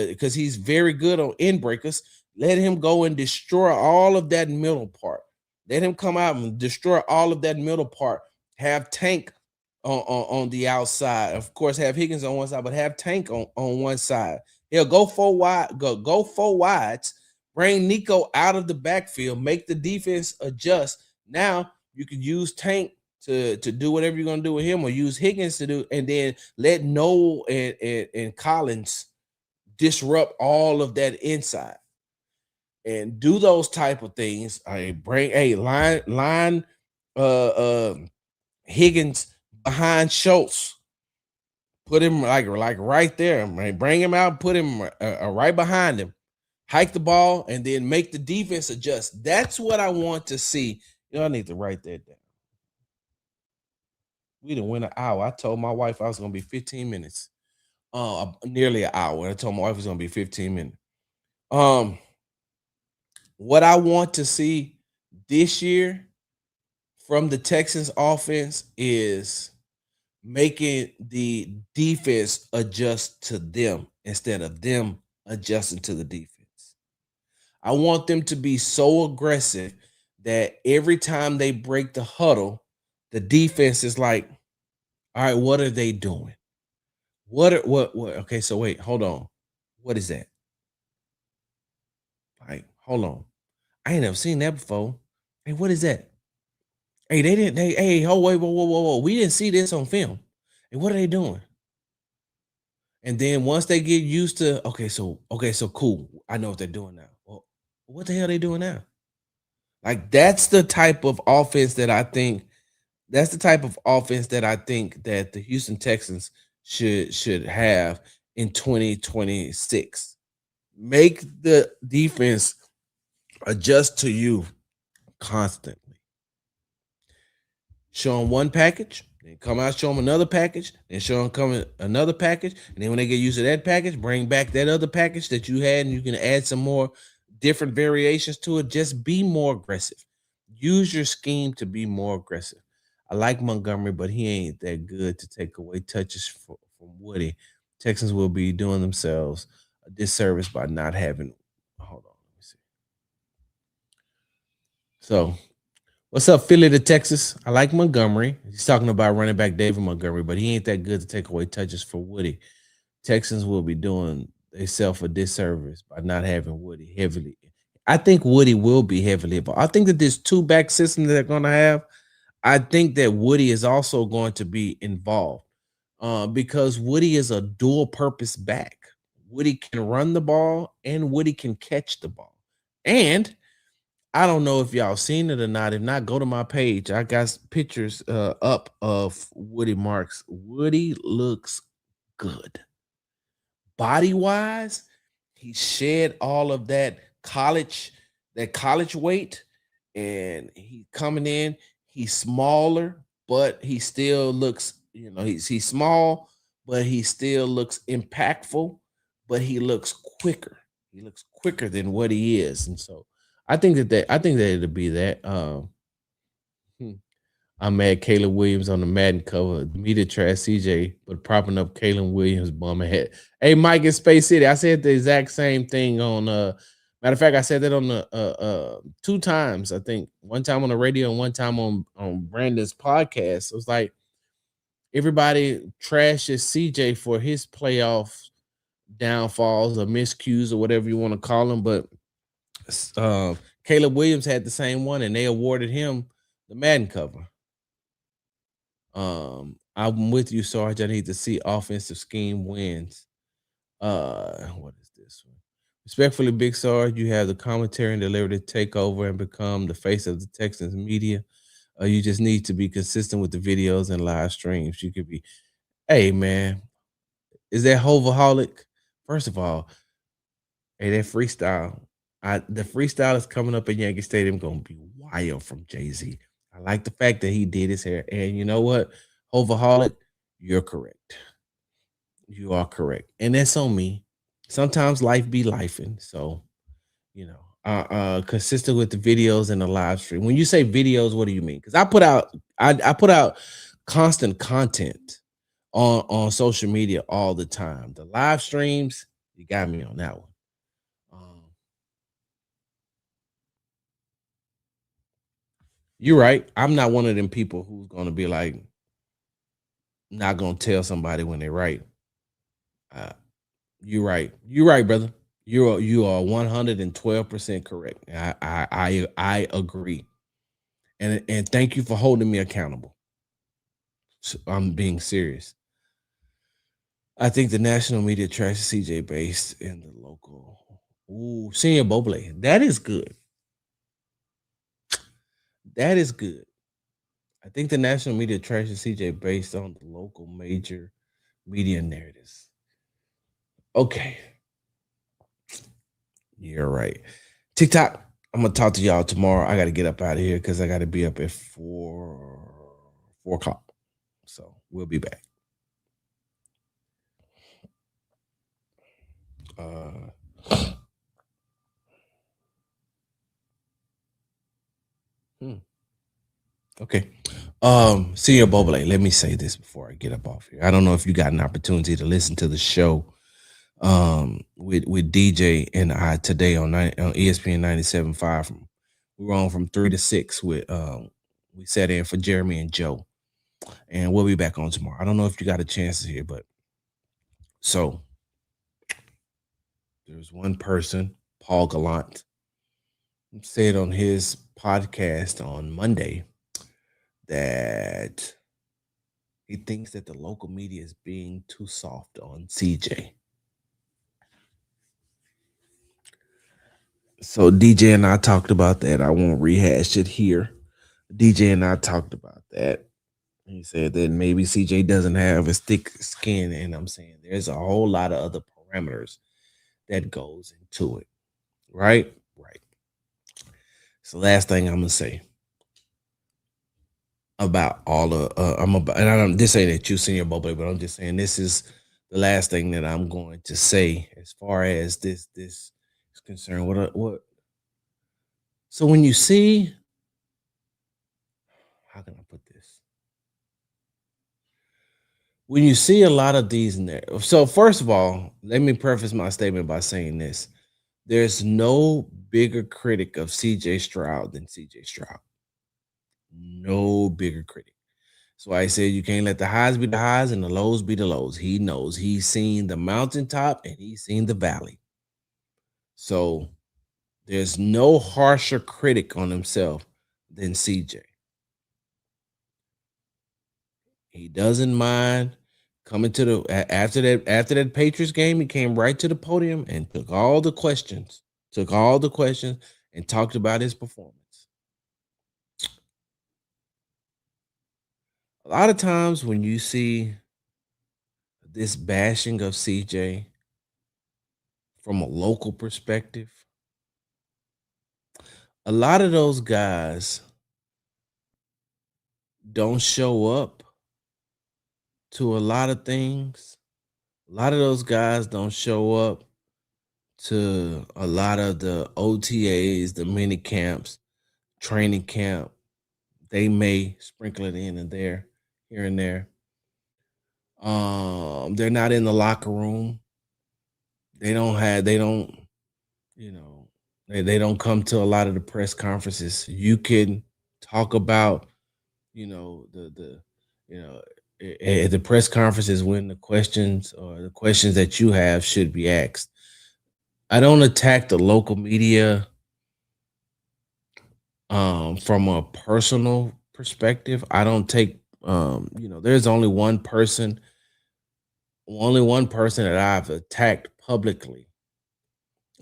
because he's very good on end breakers. Let him go and destroy all of that middle part. Let him come out and destroy all of that middle part. Have Tank on the outside. Of course, have Higgins on one side, but have Tank on one side. He'll go go four wides, bring Nico out of the backfield, make the defense adjust. Now you can use Tank to do whatever you're gonna do with him, or use Higgins to do, and then let Noel and Collins disrupt all of that inside and do those type of things. I bring a line uh Higgins behind Schultz. Put him like right there. Man. Bring him out, put him right behind him. Hike the ball and then make the defense adjust. That's what I want to see. I need to write that down. We didn't win an hour. I told my wife I was gonna be 15 minutes. Nearly an hour. I told my wife it was gonna be 15 minutes. What I want to see this year from the Texans offense is making the defense adjust to them instead of them adjusting to the defense. I want them to be so aggressive that every time they break the huddle, the defense is like, all right, what are they doing? What okay, so wait, hold on. What is that? Like, hold on. I ain't never seen that before. Hey, what is that? Hey, they didn't. Hey, oh wait, whoa. We didn't see this on film. Hey, what are they doing? And then once they get used to, so cool. I know what they're doing now. Well, what the hell are they doing now? Like that's the type of offense that I think. That's the type of offense that I think that the Houston Texans should have in 2026. Make the defense adjust to you constantly. Show them one package, then come out, show them another package, then show them coming another package, and then when they get used to that package, bring back that other package that you had, and you can add some more different variations to it. Just be more aggressive. Use your scheme to be more aggressive. I like Montgomery, but he ain't that good to take away touches from Woody. Texans will be doing themselves a disservice by not having. Hold on, let me see. So what's up, Philly to Texas? I like Montgomery. He's talking about running back David Montgomery, but he ain't that good to take away touches for Woody. Texans will be doing themselves a disservice by not having Woody heavily. I think Woody will be heavily involved. I think that this two back system that they're going to have, I think that Woody is also going to be involved because Woody is a dual purpose back. Woody can run the ball and Woody can catch the ball. And I don't know if y'all seen it or not. If not, go to my page. I got pictures up of Woody Marks. Woody looks good. Body wise, he shed all of that college weight, and he coming in. He's smaller, but he still looks, he's small, but he still looks impactful, but he looks quicker. He looks quicker than what he is. And so I think that it'll be that. Hmm. I'm mad Caleb Williams on the Madden cover. The media trash CJ, but propping up Caleb Williams bum head. Hey, Mike in Space City. I said the exact same thing on matter of fact, I said that on the two times, I think. One time on the radio and one time on Brandon's podcast. It was like everybody trashes CJ for his playoff downfalls or miscues or whatever you want to call them, but uh, Caleb Williams had the same one and they awarded him the Madden cover. I'm with you, Sarge. I need to see offensive scheme wins. What is this one? Respectfully, Big Sarge, you have the commentary and delivery to take over and become the face of the Texans media. You just need to be consistent with the videos and live streams. You could be, hey man, is that Hovaholic? First of all, hey, that freestyle. The freestyle is coming up at Yankee Stadium gonna be wild from Jay-Z. I like the fact that he did his hair. And you know what? Overhaul it, you're correct. You are correct. And that's on me. Sometimes life be lifing. So, consistent with the videos and the live stream. When you say videos, what do you mean? Because I put out constant content on social media all the time. The live streams, you got me on that one. Um, you're right. I'm not one of them people who's gonna be like not gonna tell somebody when they're right. Uh, you're right. You're right, brother. You are 112% correct. I agree. And thank you for holding me accountable. I'm being serious. I think the national media trashes CJ based in the local. Ooh, Senior Boble. That is good. That is good. I think the national media trashes CJ based on the local major media narratives. Okay. You're right. TikTok. I'm gonna talk to y'all tomorrow. I gotta get up out of here because I gotta be up at 4 o'clock. So we'll be back. Uh hmm, okay. Senior Bobole, let me say this before I get up off here. I don't know if you got an opportunity to listen to the show with DJ and I today on ESPN 97.5. We were on from 3 to 6 with we sat in for Jeremy and Joe. And we'll be back on tomorrow. I don't know if you got a chance to hear, but so there's one person, Paul Gallant, said on his podcast on Monday that he thinks that the local media is being too soft on CJ. So DJ and I talked about that. I won't rehash it here. DJ and I talked about that. He said that maybe CJ doesn't have as thick skin, and I'm saying there's a whole lot of other parameters that goes into it. Right? Right. So last thing I'm gonna say about all the I'm about, and I don't this ain't that you senior bubble, but I'm just saying this is the last thing that I'm going to say as far as this is concerned. What? So when you see, how can I put this? When you see a lot of these, so first of all, let me preface my statement by saying this: there's no bigger critic of CJ Stroud than CJ Stroud. No bigger critic. So I said you can't let the highs be the highs and the lows be the lows. He knows. He's seen the mountaintop and he's seen the valley. So there's no harsher critic on himself than CJ. He doesn't mind coming to the after that Patriots game. He came right to the podium and took all the questions. Took all the questions and talked about his performance. A lot of times when you see this bashing of CJ from a local perspective, a lot of those guys don't show up to a lot of things. A lot of those guys don't show up to a lot of the OTAs, the mini camps, training camp. They may sprinkle it in and there, here and there. They're not in the locker room. They don't, you know, they don't come to a lot of the press conferences. You can talk about, the you know, at the press conferences when the questions that you have should be asked. I don't attack the local media from a personal perspective. I don't take there's only one person that I've attacked publicly.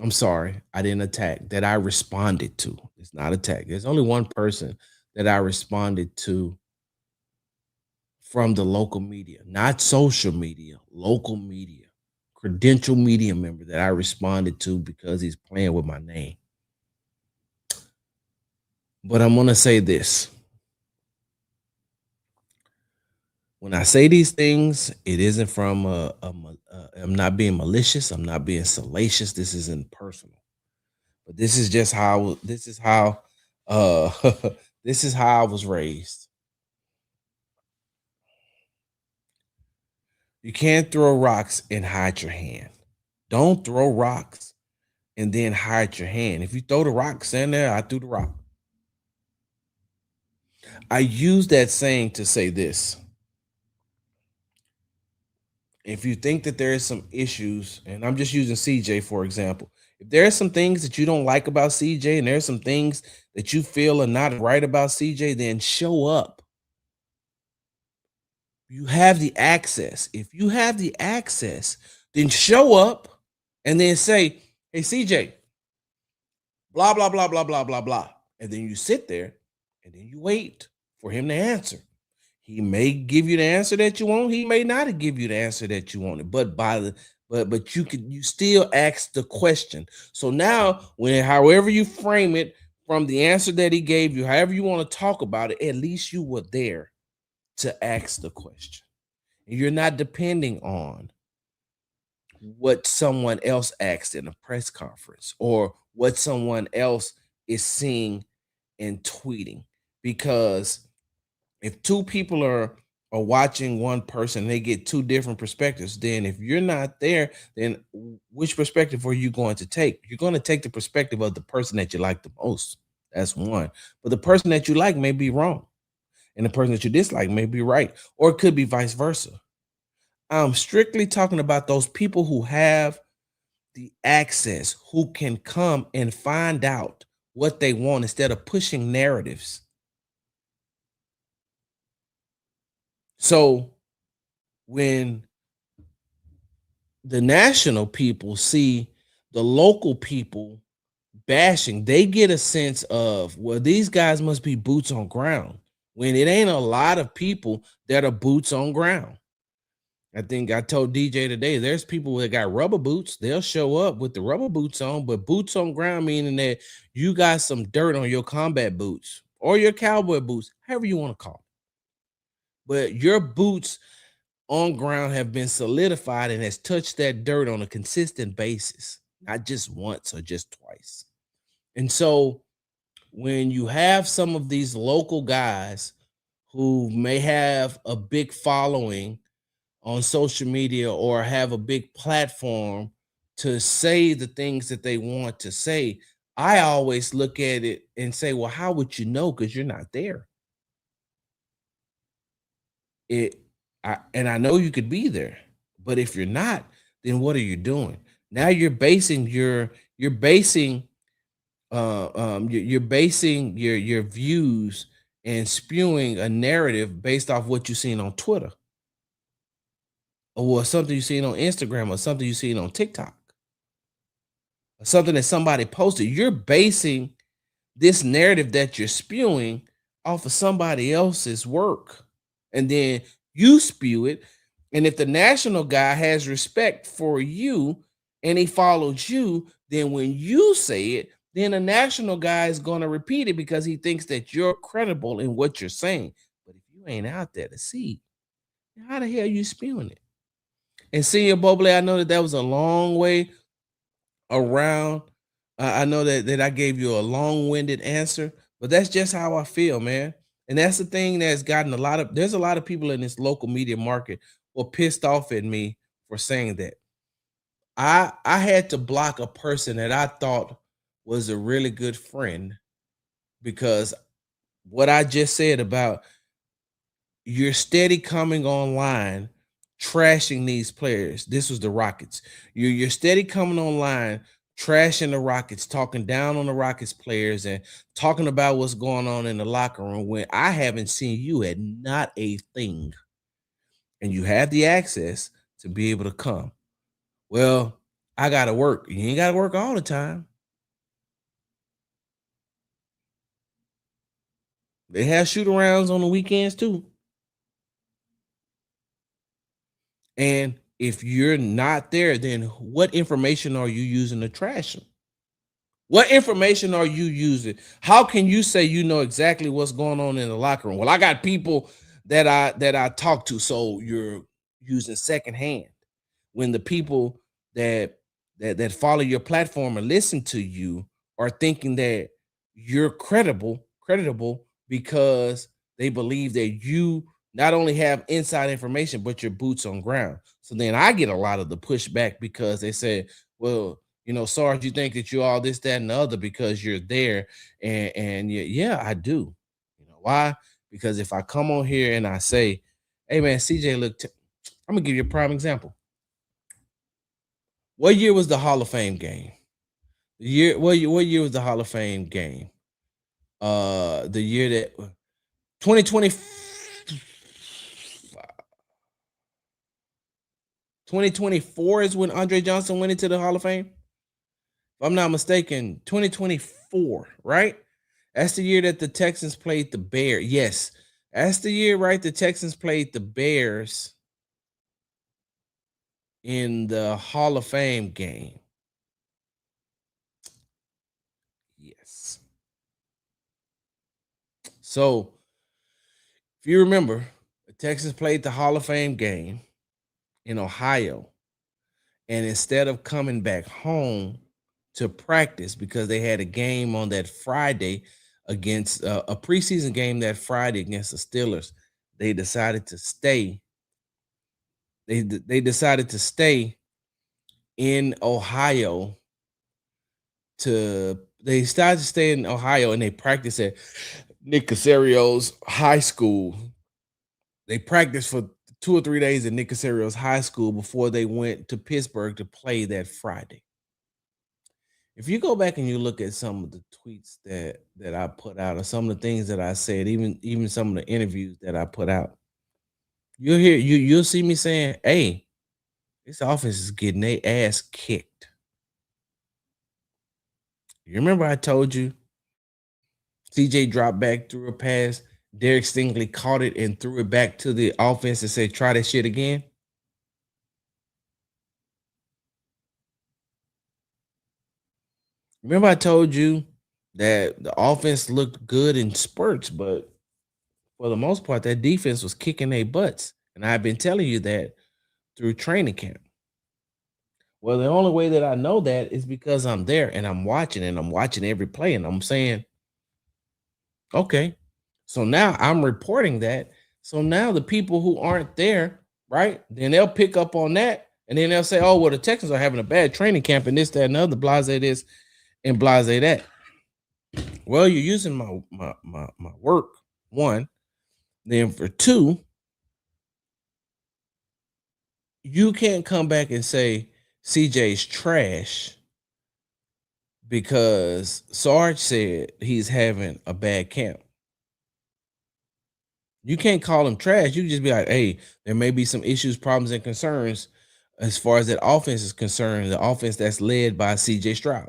I'm sorry, I didn't attack, that I responded to. It's not attack. There's only one person that I responded to from the local media, not social media, local media, credential media member that I responded to because he's playing with my name. But I'm going to say this. When I say these things, it isn't from I'm not being malicious. I'm not being salacious. This isn't personal. But this is how uh this is how I was raised. You can't throw rocks and hide your hand. Don't throw rocks and then hide your hand. If you throw the rock, stand there, I threw the rock. I use that saying to say this. If you think that there is some issues, and I'm just using CJ for example, if there are some things that you don't like about CJ and there's some things that you feel are not right about CJ, then show up. You have the access. If you have the access, then show up and then say, hey, CJ, blah, blah, blah, blah, blah, blah, blah. And then you sit there and then you wait for him to answer. He may give you the answer that you want. He may not give you the answer that you wanted. But you still ask the question. So now, however you frame it from the answer that he gave you, however you want to talk about it, at least you were there to ask the question. And you're not depending on what someone else asked in a press conference or what someone else is seeing and tweeting, because if two people are watching one person, they get two different perspectives. Then if you're not there, then which perspective are you going to take? You're going to take the perspective of the person that you like the most. That's one. But the person that you like may be wrong, and the person that you dislike may be right, or it could be vice versa. I'm strictly talking about those people who have the access, who can come and find out what they want instead of pushing narratives. So when the national people see the local people bashing, they get a sense of, well, these guys must be boots on ground, when it ain't a lot of people that are boots on ground. I think I told DJ today, there's people that got rubber boots. They'll show up with the rubber boots on, but boots on ground meaning that you got some dirt on your combat boots or your cowboy boots, however you want to call it. But your boots on ground have been solidified and has touched that dirt on a consistent basis, not just once or just twice. And so when you have some of these local guys who may have a big following on social media or have a big platform to say the things that they want to say, I always look at it and say, well, how would you know? Because you're not there. I know you could be there, but if you're not, then what are you doing? Now you're basing you're basing your views and spewing a narrative based off what you've seen on Twitter or something you've seen on Instagram or something you've seen on TikTok or something that somebody posted. You're basing this narrative that you're spewing off of somebody else's work, and then you spew it. And if the national guy has respect for you and he follows you, then when you say it, then the national guy is going to repeat it because he thinks that you're credible in what you're saying. But if you ain't out there to see, how the hell are you spewing it? And Senior Boble, I know that was a long way around. I know that I gave you a long-winded answer, but that's just how I feel, man. And that's the thing that's gotten there's a lot of people in this local media market who are pissed off at me for saying that. I had to block a person that I thought was a really good friend because what I just said about you're steady coming online trashing these players. This was the Rockets. You're steady coming online trashing the Rockets, talking down on the Rockets players and talking about what's going on in the locker room when I haven't seen you at not a thing. And you have the access to be able to come. Well, I gotta work. You ain't gotta work all the time. They have shoot arounds on the weekends too. And if you're not there, then what information are you using to trash them? What information are you using? How can you say you know exactly what's going on in the locker room? Well, I got people that I talk to, so you're using secondhand. When the people that follow your platform and listen to you are thinking that you're creditable because they believe that you not only have inside information but your boots on ground. So then I get a lot of the pushback because they say, well, Sarge, you think that you're all this, that, and the other because you're there. And yeah, I do. You know why? Because if I come on here and I say, hey man, CJ, look, I'm gonna give you a prime example. What year was the Hall of Fame game? What year was the Hall of Fame game? The year that 2020 2024 is when Andre Johnson went into the Hall of Fame. If I'm not mistaken, 2024, right? That's the year that the Texans played the Bears. Yes, that's the year, right? The Texans played the Bears in the Hall of Fame game. Yes. So, if you remember, the Texans played the Hall of Fame game in Ohio. And instead of coming back home to practice because they had a game on that Friday against a preseason game that Friday against the Steelers, they decided to stay. They decided to stay in Ohio they started to stay in Ohio and they practiced at Nick Casario's high school. They practiced for 2 or 3 days at Nick Casario's high school before they went to Pittsburgh to play that Friday. If you go back and you look at some of the tweets that I put out or some of the things that I said, even some of the interviews that I put out, you'll see me saying, hey, this offense is getting their ass kicked. You remember I told you CJ dropped back, threw a pass, Derek Stingley caught it and threw it back to the offense and said, try that shit again? Remember I told you that the offense looked good in spurts, but for the most part, that defense was kicking their butts. And I've been telling you that through training camp. Well, the only way that I know that is because I'm there and I'm watching every play and I'm saying, okay. So now I'm reporting that. So now the people who aren't there, right? Then they'll pick up on that and then they'll say, oh, well, the Texans are having a bad training camp and this, that, and other, blase this and blase that. Well, you're using my work, one. Then for two, you can't come back and say CJ's trash because Sarge said he's having a bad camp. You can't call him trash. You can just be like, hey, there may be some issues, problems, and concerns as far as that offense is concerned, the offense that's led by CJ Stroud.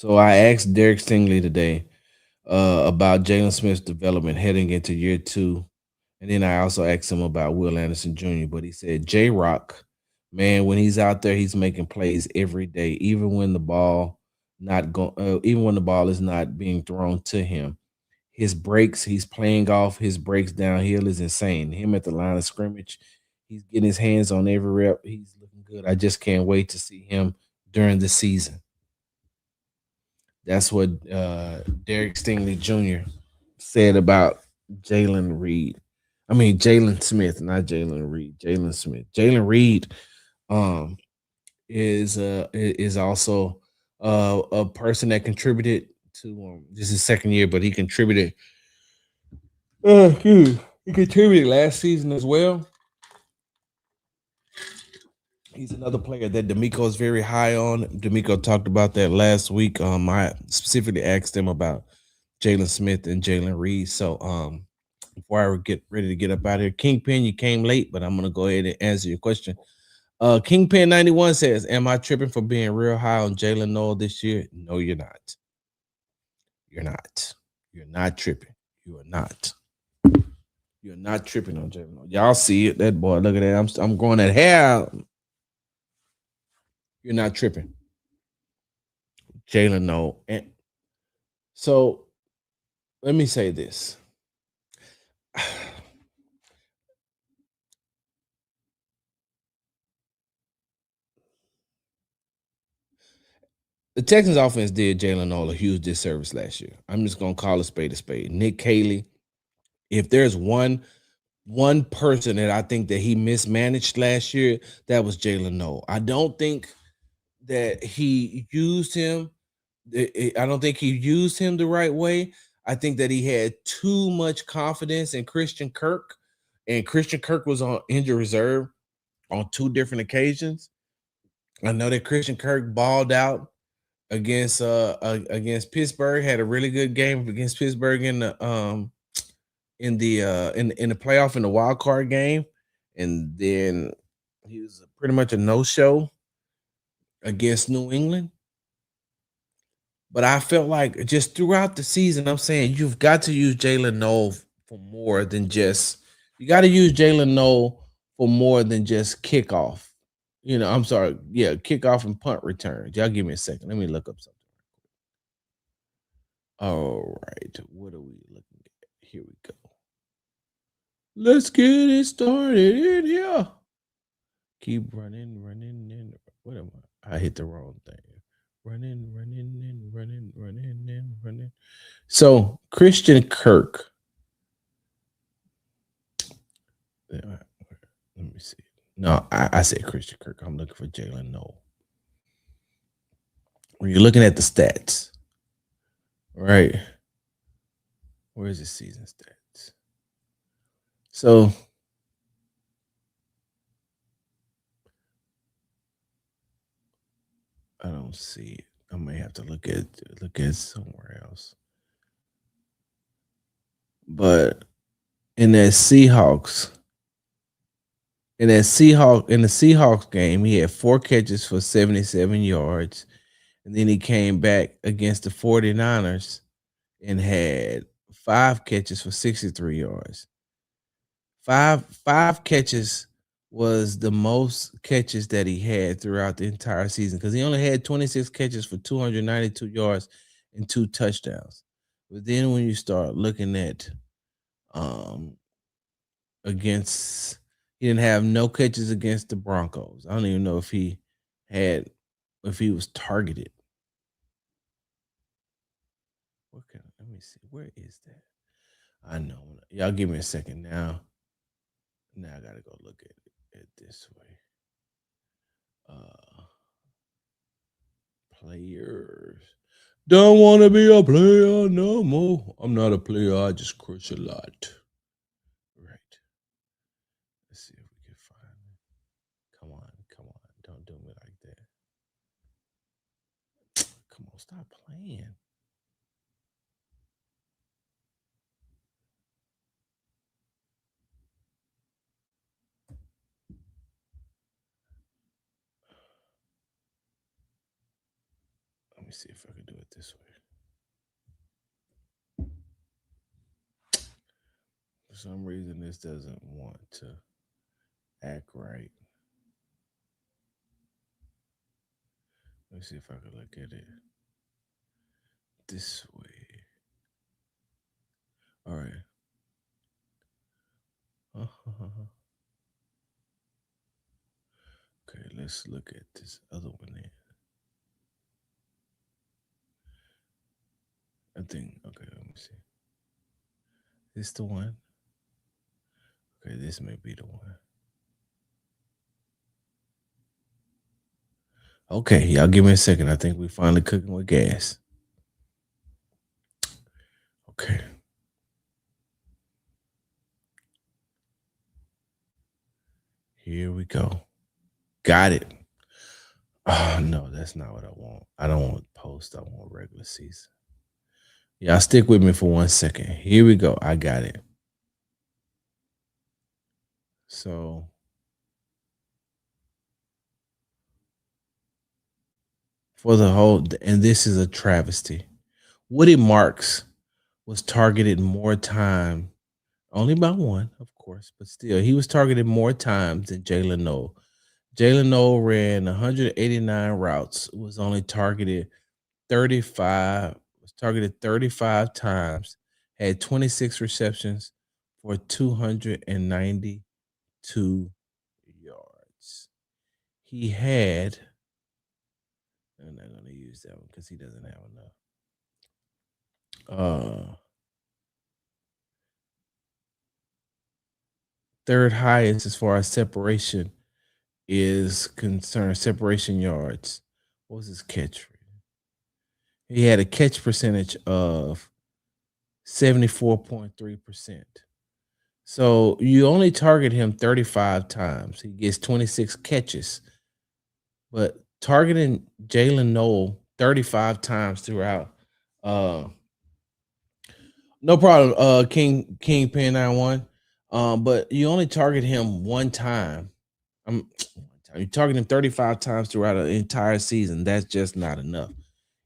So I asked Derek Stingley today about Jalen Smith's development heading into year two. And then I also asked him about Will Anderson Jr., but he said J Rock, man, when he's out there, he's making plays every day, even when the ball is not being thrown to him. His breaks, he's playing off his breaks downhill is insane. Him at the line of scrimmage, he's getting his hands on every rep. He's looking good. I just can't wait to see him during the season. That's what Derek Stingley Jr. said about Jalen Reed. I mean Jalen Smith, not Jalen Reed. Jalen Smith. Jalen Reed um is also a person that contributed to this is his second year, but he contributed he contributed last season as well. He's another player that D'Amico is very high on. D'Amico talked about that last week. I specifically asked him about Jalen Smith and Jalen Reed. So before I would get ready to get up out of here, Kingpin, you came late, but I'm gonna go ahead and answer your question. Kingpin 91 says, "Am I tripping for being real high on Jalen Noel this year?" No, you're not. You're not. You're not tripping. You are not. You're not tripping on Jalen Noel. Y'all see it, that boy. Look at that. I'm going at hell. You're not tripping, Jalen Noel. And so let me say this. The Texans offense did Jalen Noel a huge disservice last year. I'm just gonna call a spade a spade. Nick Haley, if there's one person that I think that he mismanaged last year, that was Jalen Noel. I don't think that he used him. I don't think he used him the right way. I think that he had too much confidence in Christian Kirk, and Christian Kirk was on injured reserve on two different occasions. I know that Christian Kirk balled out against Pittsburgh, had a really good game against Pittsburgh in the playoff in the wild card game, and then he was pretty much a no show against New England. But I felt like just throughout the season, I'm saying you've got to use Jalen Noel for more than just you got to use Jalen Noel for more than just kickoff. I'm sorry, yeah, kickoff and punt returns. Y'all give me a second. Let me look up something. All right, what are we looking at? Here we go. Let's get it started in here. Keep running, running, and what am I? I hit the wrong thing. Running, running, and running, running, and running. So Christian Kirk. Let me see. No, I said Christian Kirk. I'm looking for Jalen Noel. When you're looking at the stats, right? Where's the season stats? So I don't see it. I may have to look at somewhere else. But in that Seahawks, in the Seahawks game, he had 4 catches for 77 yards. And then he came back against the 49ers and had 5 catches for 63 yards. Five catches was the most catches that he had throughout the entire season because he only had 26 catches for 292 yards and 2 touchdowns. But then when you start looking at um against he didn't have no catches against the Broncos. I don't even know if he was targeted. Let me see. Where is that? I know. Y'all give me a second now. Now I gotta go look at it this way. Uh Players. Don't want to be a player no more. I'm not a player. I just crush a lot. Right. Let's see if we can find it. Come on. Come on. Don't do me like that. Come on. Stop playing. Let me see if I can do it this way. For some reason, this doesn't want to act right. Let me see if I can look at it this way. All right. Okay, let's look at this other one then. I think, okay, let me see. This the one? Okay, this may be the one. Okay, y'all give me a second. I think we finally cooking with gas. Okay. Here we go. Got it. Oh, no, that's not what I want. I don't want post. I want regular season. Y'all stick with me for 1 second. Here we go. I got it. So for the whole, and this is a travesty. Woody Marks was targeted more time, only by one, of course, but still, he was targeted more times than Jalen Noel. Jalen Noel ran 189 routes, was only targeted 35 times, had 26 receptions for 292 yards. He had, I'm not going to use that one because he doesn't have enough. Third highest as far as separation is concerned, separation yards. What was his catch rate? He had a catch percentage of 74.3%. So you only target him 35 times. He gets 26 catches. But targeting Jalen Noel 35 times throughout. No problem, King Pen 91. But you only target him one time. You target him 35 times throughout an entire season. That's just not enough.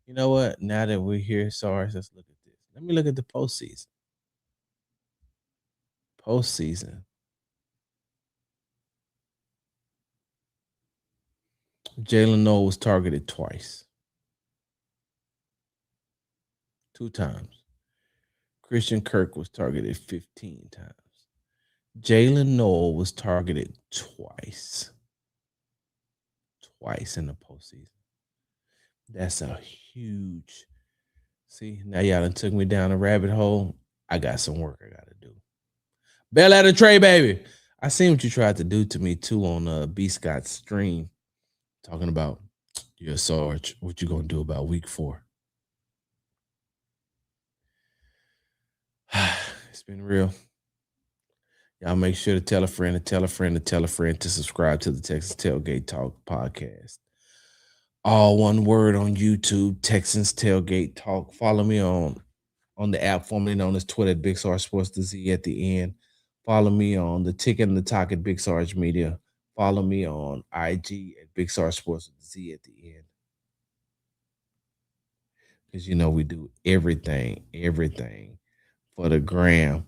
You know what? Now that we're here, Sarge, let's look at this. Let me look at the postseason. Jalen Noel was targeted twice. 2 times. Christian Kirk was targeted 15 times. Jalen Noel was targeted twice. Twice in the postseason. That's a huge. See, now y'all done took me down a rabbit hole. I got some work I got to do. Bell out of tray, baby. I seen what you tried to do to me too on B Scott's stream, talking about your Sarge. What you gonna do about week 4? It's been real. Y'all make sure to tell a friend, to tell a friend, to tell a friend to subscribe to the Texas Tailgate Talk podcast. All one word on YouTube, Texans Tailgate Talk. Follow me on the app formerly known as Twitter at Big Sarge Sports, the Z at the end. Follow me on the Ticket and the Talk at Big Sarge Media. Follow me on IG at Big Sarge Sports with the Z at the end. Because you know we do everything for the gram.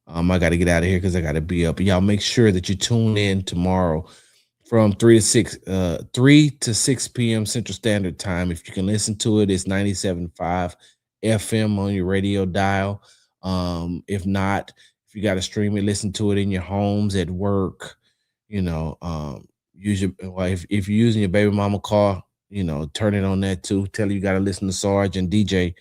I got to get out of here because I got to be up. Y'all make sure that you tune in tomorrow from 3 to 6 p.m. Central Standard Time. If you can listen to it, it's 97.5 FM on your radio dial. If not, if you got to stream it, listen to it in your homes, at work. Use your if you're using your baby mama car, turn it on that too. Tell her you got to listen to Sarge and DJ.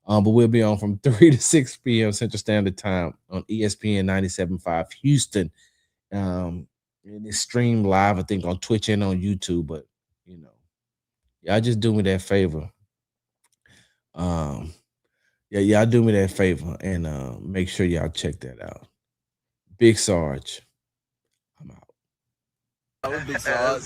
But we'll be on from 3 to 6 p.m. Central Standard Time on ESPN 97.5 Houston. And it's streamed live, I think, on Twitch and on YouTube. But y'all just do me that favor. Y'all do me that favor and make sure y'all check that out. Big Sarge, I'm out. Big Sarge.